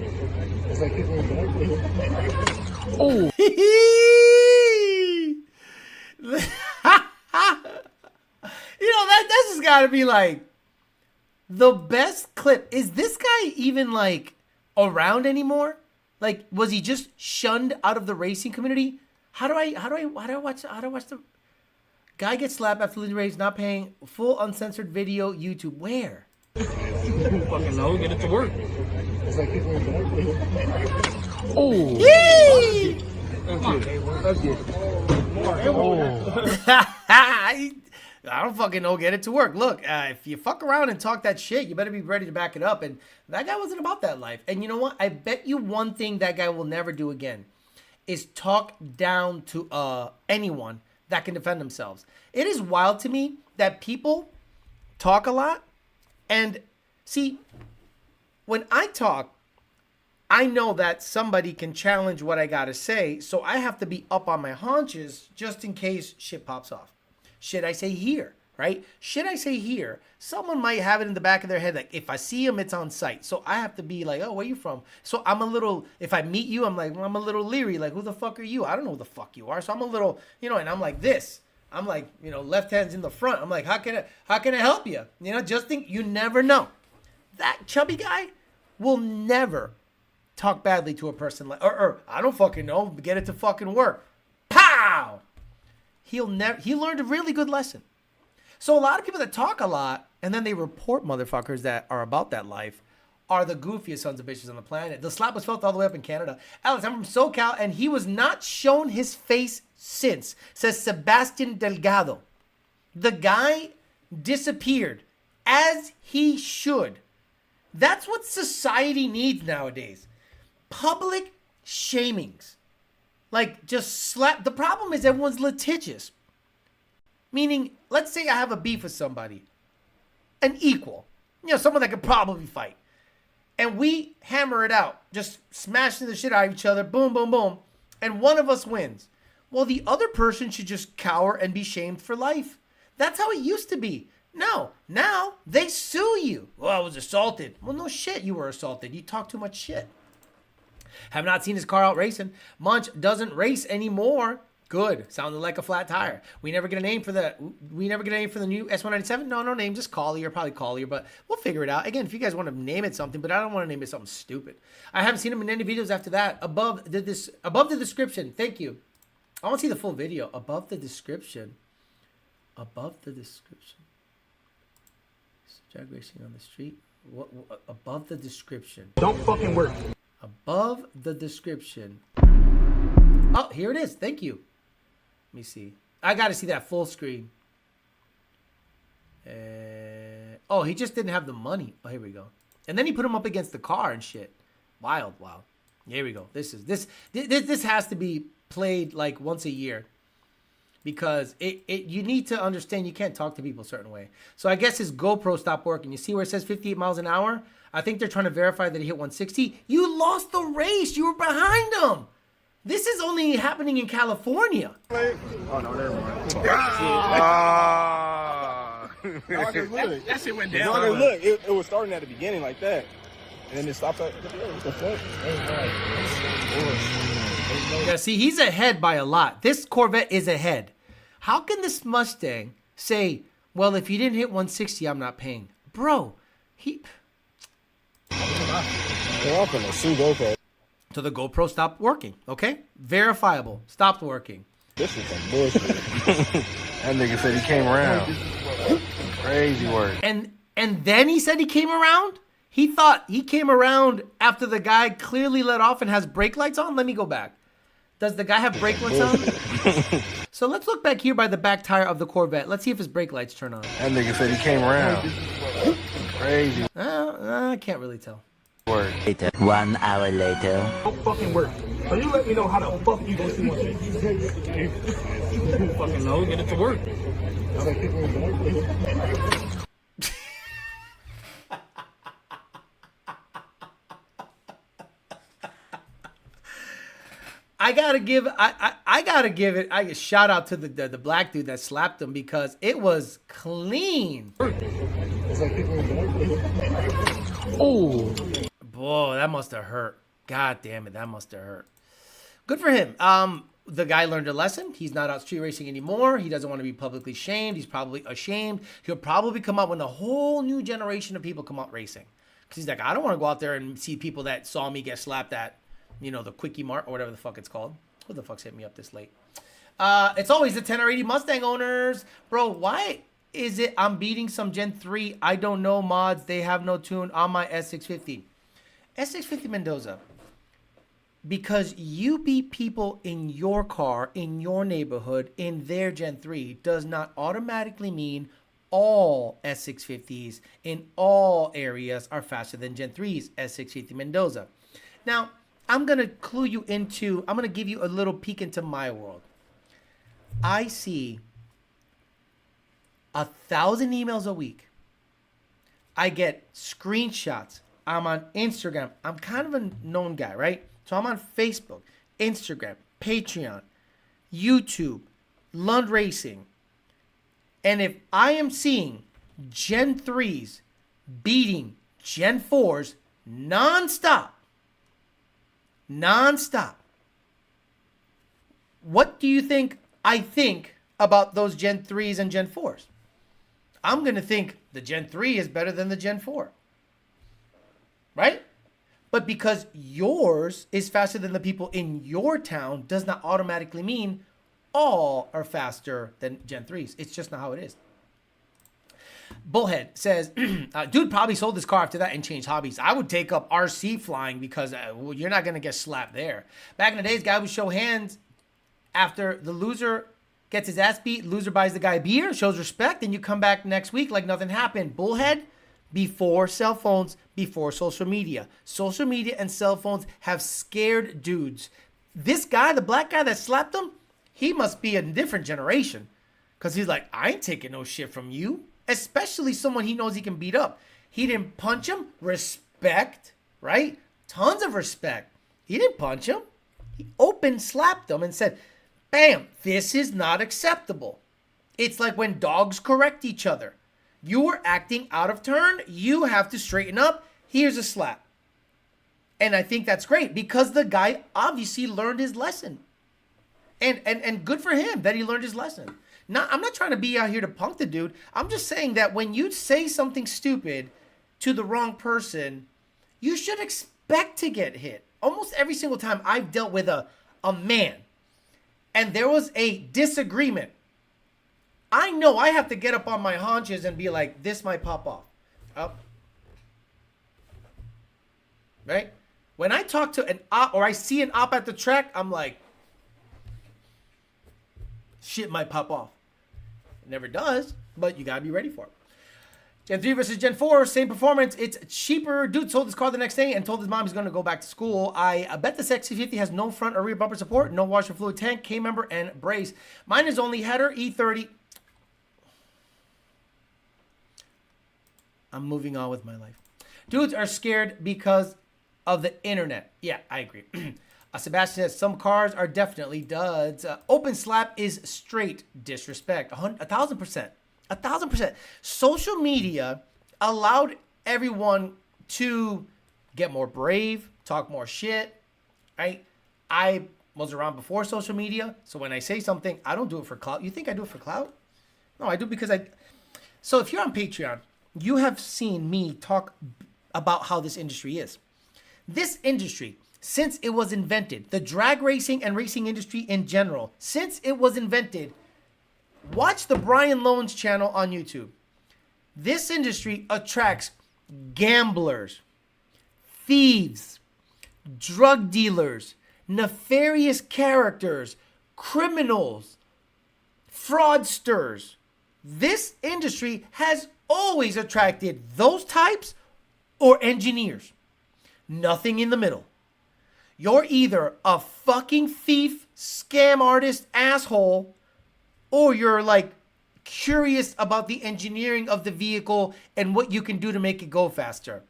[SPEAKER 1] Oh. You know, this has got to be like the best clip. Is this guy even like around anymore? Like, was he just shunned out of the racing community? How do I watch the guy get slapped after losing race, not paying, full uncensored video, YouTube? Where?
[SPEAKER 4] Fucking know, get it to work.
[SPEAKER 1] Oh. Yee!
[SPEAKER 4] That's good.
[SPEAKER 1] I don't fucking know. Get it to work. Look, if you fuck around and talk that shit, you better be ready to back it up. And that guy wasn't about that life. And you know what? I bet you one thing that guy will never do again is talk down to anyone that can defend themselves. It is wild to me that people talk a lot. And see, when I talk, I know that somebody can challenge what I got to say. So I have to be up on my haunches just in case shit pops off. Shit I say here, right? Shit I say here, someone might have it in the back of their head, like, if I see him, it's on sight. So I have to be like, oh, where you from? So I'm a little, if I meet you, I'm like, well, I'm a little leery. Like, who the fuck are you? I don't know who the fuck you are. So I'm a little, you know, and I'm like this. I'm like, you know, left hand's in the front. I'm like, how can I help you? You know, just think, you never know. That chubby guy will never talk badly to a person like, or I don't fucking know, get it to fucking work. Pow! He learned a really good lesson. So a lot of people that talk a lot and then they report motherfuckers that are about that life are the goofiest sons of bitches on the planet. The slap was felt all the way up in Canada. Alex, I'm from SoCal, and he was not shown his face since, says Sebastian Delgado. The guy disappeared, as he should. That's what society needs nowadays. Public shamings. Like, just slap. The problem is everyone's litigious. Meaning, let's say I have a beef with somebody. An equal. You know, someone that could probably fight. And we hammer it out. Just smashing the shit out of each other. Boom, boom, boom. And one of us wins. Well, the other person should just cower and be shamed for life. That's how it used to be. No. Now, they sue you. Well, I was assaulted. Well, no shit, you were assaulted. You talk too much shit. Have not seen his car out racing. Munch doesn't race anymore. Good. Sounded like a flat tire. We never get a name for the new S197. No name. Just Collier. Probably Collier, but we'll figure it out. Again, if you guys want to name it something, but I don't want to name it something stupid. I haven't seen him in any videos after that. Above the description. Thank you. I want to see the full video. Above the description. Above the description. Drag racing on the street. What above the description?
[SPEAKER 4] Don't fucking work.
[SPEAKER 1] Above the description. Oh, here it is. Thank you. Let me see. I got to see that full screen. Oh, he just didn't have the money. Oh, here we go. And then he put him up against the car and shit. Wild. Here we go. This has to be played like once a year. Because you need to understand you can't talk to people a certain way. So I guess his GoPro stopped working. You see where it says 58 miles an hour? I think they're trying to verify that he hit 160. You lost the race. You were behind him. This is only happening in California.
[SPEAKER 4] Oh, no, never mind. That shit went down. Look, it was starting at the beginning like that. And then it stopped at the end. What the fuck?
[SPEAKER 1] Yeah, see, he's ahead by a lot. This Corvette is ahead. How can this Mustang say, well, if you didn't hit 160, I'm not paying? Bro, So the GoPro stopped working, okay? Verifiable. Stopped working.
[SPEAKER 4] This is some bullshit. That nigga said he came around. Crazy work.
[SPEAKER 1] And then he said he came around? He thought he came around after the guy clearly let off and has brake lights on. Let me go back. Does the guy have brake lights on? So let's look back here by the back tire of the Corvette. Let's see if his brake lights turn on.
[SPEAKER 4] That nigga said he came around. Crazy.
[SPEAKER 1] I can't really tell.
[SPEAKER 4] Word.
[SPEAKER 3] 1 hour later.
[SPEAKER 5] Don't fucking work. So you let me know how the fuck you gonna see one. You fucking know, get it to work.
[SPEAKER 1] I gotta give it a shout out to the black dude that slapped him because it was clean. Oh, boy, that must have hurt. God damn it, that must have hurt. Good for him. The guy learned a lesson. He's not out street racing anymore. He doesn't want to be publicly shamed. He's probably ashamed. He'll probably come out when the whole new generation of people come out racing. Because he's like, I don't want to go out there and see people that saw me get slapped at, the Quickie Mart or whatever the fuck it's called. Who the fuck's hit me up this late? It's always the 10 or 80 Mustang owners. Bro, why is it I'm beating some Gen 3? I don't know mods. They have no tune on my S650. S650 Mendoza. Because you beat people in your car, in your neighborhood, in their Gen 3 does not automatically mean all S650s in all areas are faster than Gen 3's S650 Mendoza. Now, I'm going to give you a little peek into my world. I see 1,000 emails a week. I get screenshots. I'm on Instagram. I'm kind of a known guy, right? So I'm on Facebook, Instagram, Patreon, YouTube, Lund Racing. And if I am seeing Gen 3s beating Gen 4s nonstop, what do you think I think about those Gen 3s and Gen 4s? I'm going to think the Gen 3 is better than the Gen 4. Right? But because yours is faster than the people in your town does not automatically mean all are faster than Gen 3s. It's just not how it is. Bullhead says, dude probably sold his car after that and changed hobbies. I would take up RC flying because you're not going to get slapped there. Back in the days, guy would show hands after the loser gets his ass beat. Loser buys the guy beer, shows respect, and you come back next week like nothing happened. Bullhead, before cell phones, before social media. Social media and cell phones have scared dudes. This guy, the black guy that slapped him, he must be a different generation. Because he's like, I ain't taking no shit from you. Especially someone he knows he can beat up. He didn't punch him. Respect, right? Tons of respect. He didn't punch him. He open slapped him and said, bam, this is not acceptable. It's like when dogs correct each other. You are acting out of turn. You have to straighten up. Here's a slap. And I think that's great because the guy obviously learned his lesson. And good for him that he learned his lesson. I'm not trying to be out here to punk the dude. I'm just saying that when you say something stupid to the wrong person, you should expect to get hit. Almost every single time I've dealt with a man and there was a disagreement, I know I have to get up on my haunches and be like, this might pop off. Up. Right? When I talk to an op or I see an op at the track, I'm like, shit might pop off. It never does, but you gotta be ready for it. Gen 3 versus Gen 4, same performance. It's cheaper. Dude sold his car the next day and told his mom he's going to go back to school. I bet the S650 has no front or rear bumper support, no washer fluid tank, K-member, and brace. Mine is only header, E30. I'm moving on with my life. Dudes are scared because of the internet. Yeah, I agree. Sebastian says, some cars are definitely duds. Open slap is straight disrespect. 1,000%. 1,000%. Social media allowed everyone to get more brave, talk more shit, right? I was around before social media, so when I say something, I don't do it for clout. You think I do it for clout? No, I do it because So if you're on Patreon, you have seen me talk about how this industry is. This industry, since it was invented, the drag racing and racing industry in general, since it was invented, watch the Brian Lowndes channel on YouTube. This industry attracts gamblers, thieves, drug dealers, nefarious characters, criminals, fraudsters. This industry has always attracted those types or engineers. Nothing in the middle. You're either a fucking thief, scam artist, asshole, or you're like curious about the engineering of the vehicle and what you can do to make it go faster.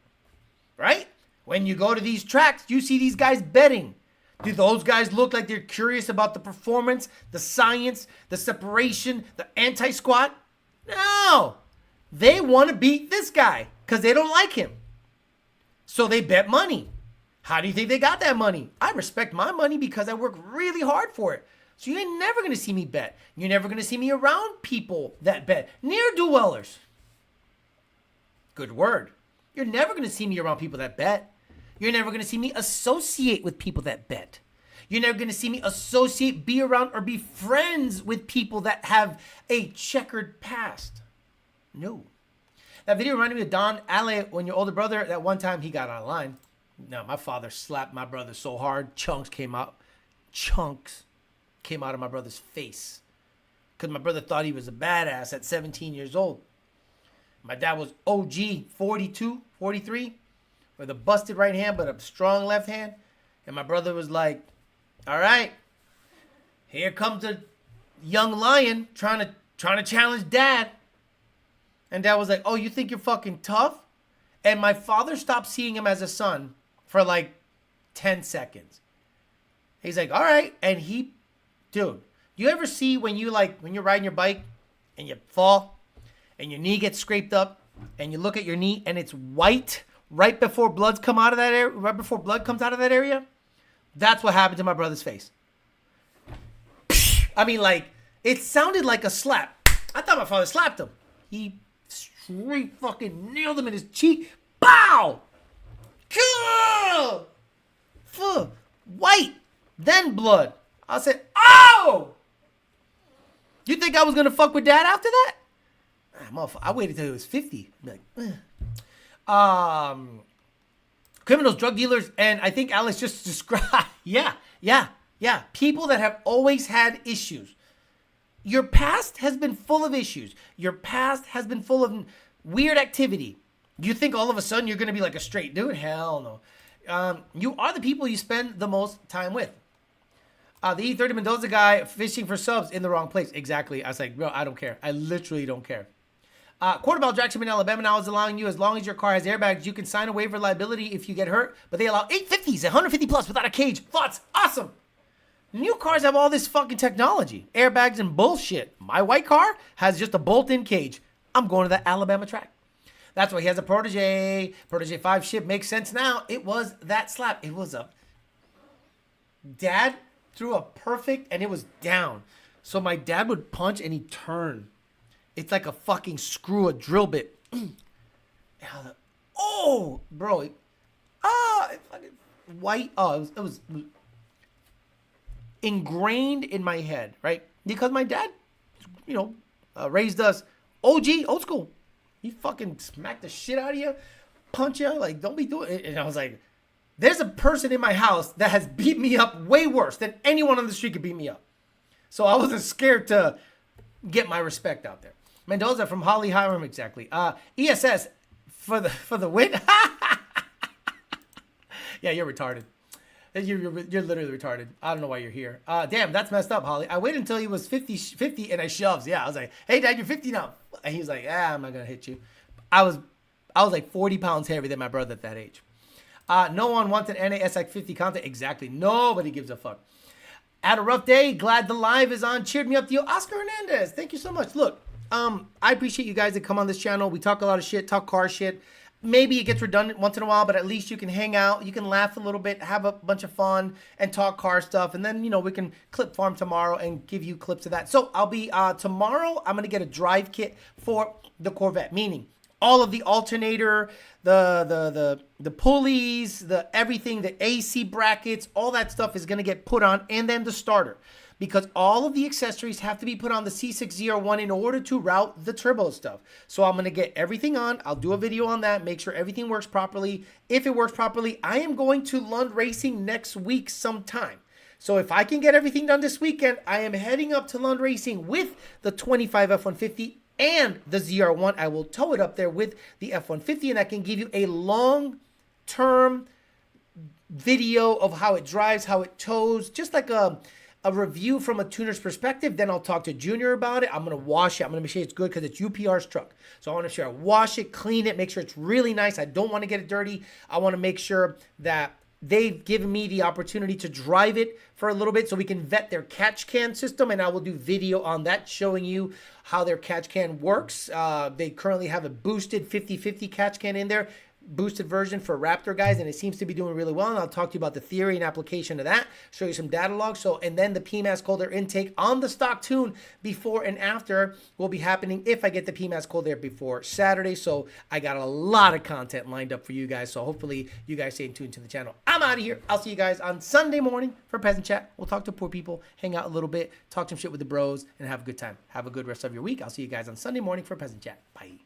[SPEAKER 1] Right? When you go to these tracks, you see these guys betting. Do those guys look like they're curious about the performance, the science, the separation, the anti-squat? No. They want to beat this guy because they don't like him. So they bet money. How do you think they got that money? I respect my money because I work really hard for it. So you ain't never going to see me bet. You're never going to see me around people that bet. Ne'er-do-wellers. Good word. You're never going to see me around people that bet. You're never going to see me associate with people that bet. You're never going to see me associate, be around, or be friends with people that have a checkered past. No. That video reminded me of Don Ale when your older brother, that one time he got online. No, my father slapped my brother so hard, chunks came out of my brother's face. Because my brother thought he was a badass at 17 years old. My dad was OG, 42, 43, with a busted right hand but a strong left hand. And my brother was like, all right, here comes the young lion trying to challenge dad. And dad was like, oh, you think you're fucking tough? And my father stopped seeing him as a son for like 10 seconds. He's like, all right. And dude, you ever see when you're riding your bike and you fall and your knee gets scraped up and you look at your knee and it's white right before blood comes out of that area? That's what happened to my brother's face. I mean, like, it sounded like a slap. I thought my father slapped him. He straight fucking nailed him in his cheek. Bow! White, then blood. I said, oh! You think I was going to fuck with dad after that? I waited till he was 50. Be like, criminals, drug dealers, and I think Alex just described, yeah. People that have always had issues. Your past has been full of issues. Your past has been full of weird activity. You think all of a sudden you're going to be like a straight dude? Hell no. You are the people you spend the most time with. The E30 Mendoza guy fishing for subs in the wrong place. Exactly. I was like, bro, I don't care. I literally don't care. Quarterback Jackson in Alabama now is allowing you, as long as your car has airbags, you can sign a waiver liability if you get hurt, but they allow 850s, 150 plus without a cage. Thoughts? Awesome. New cars have all this fucking technology, airbags and bullshit. My white car has just a bolt-in cage. I'm going to that Alabama track. That's why he has a Protege 5 ship. Makes sense now. It was that slap. It was a dad threw a perfect and it was down. So my dad would punch and he'd turn. It's like a fucking screw, a drill bit. Oh, bro. White. Oh, it was ingrained in my head, right? Because my dad, raised us OG, old school. He fucking smacked the shit out of you, punch you, like, don't be doing it. And I was like, there's a person in my house that has beat me up way worse than anyone on the street could beat me up. So I wasn't scared to get my respect out there. Mendoza from Holly Hiram, exactly. ESS for the win. Yeah, you're retarded. You're literally retarded. I don't know why you're here. Damn, that's messed up, Holly. I waited until he was 50 and I shoves. Yeah, I was like, hey, Dad, you're 50 now. And he was like, I'm not going to hit you. I was like 40 pounds heavier than my brother at that age. No one wanted NA S650 content. Exactly. Nobody gives a fuck. Had a rough day. Glad the live is on. Cheered me up to you. Oscar Hernandez. Thank you so much. Look, I appreciate you guys that come on this channel. We talk a lot of shit, talk car shit. Maybe it gets redundant once in a while, but at least you can hang out. You can laugh a little bit, have a bunch of fun, and talk car stuff. And then, we can clip farm tomorrow and give you clips of that. So I'll be, tomorrow, I'm going to get a drive kit for the Corvette, meaning all of the alternator, the pulleys, the everything, the AC brackets, all that stuff is going to get put on, and then the starter. because all of the accessories have to be put on the C601 in order to route the turbo stuff. So I'm going to get everything on. I'll do a video on that, make sure everything works properly. If it works properly, I am going to Lund Racing next week sometime. So if I can get everything done this weekend, I am heading up to Lund Racing with the 25 F150 and the ZR1. I will tow it up there with the F150, and I can give you a long-term video of how it drives, how it tows, just like a review from a tuner's perspective. Then I'll talk to Junior about it. I'm going to wash it. I'm going to make sure it's good because it's UPR's truck. So I want to make sure I wash it, clean it, make sure it's really nice. I don't want to get it dirty. I want to make sure that they've given me the opportunity to drive it for a little bit so we can vet their catch can system, and I will do video on that showing you how their catch can works. They currently have a boosted 50-50 catch can in there, boosted version for Raptor guys, and it seems to be doing really well. And I'll talk to you about the theory and application of that, show you some data logs. So, and then the PMAS cold air intake on the stock tune before and after will be happening if I get the PMAS cold air before Saturday. So I got a lot of content lined up for you guys. So hopefully you guys stay tuned to the channel. I'm out of here. I'll see you guys on Sunday morning for Peasant Chat. We'll talk to poor people, hang out a little bit, talk some shit with the bros, and have a good time. Have a good rest of your week. I'll see you guys on Sunday morning for Peasant Chat. Bye.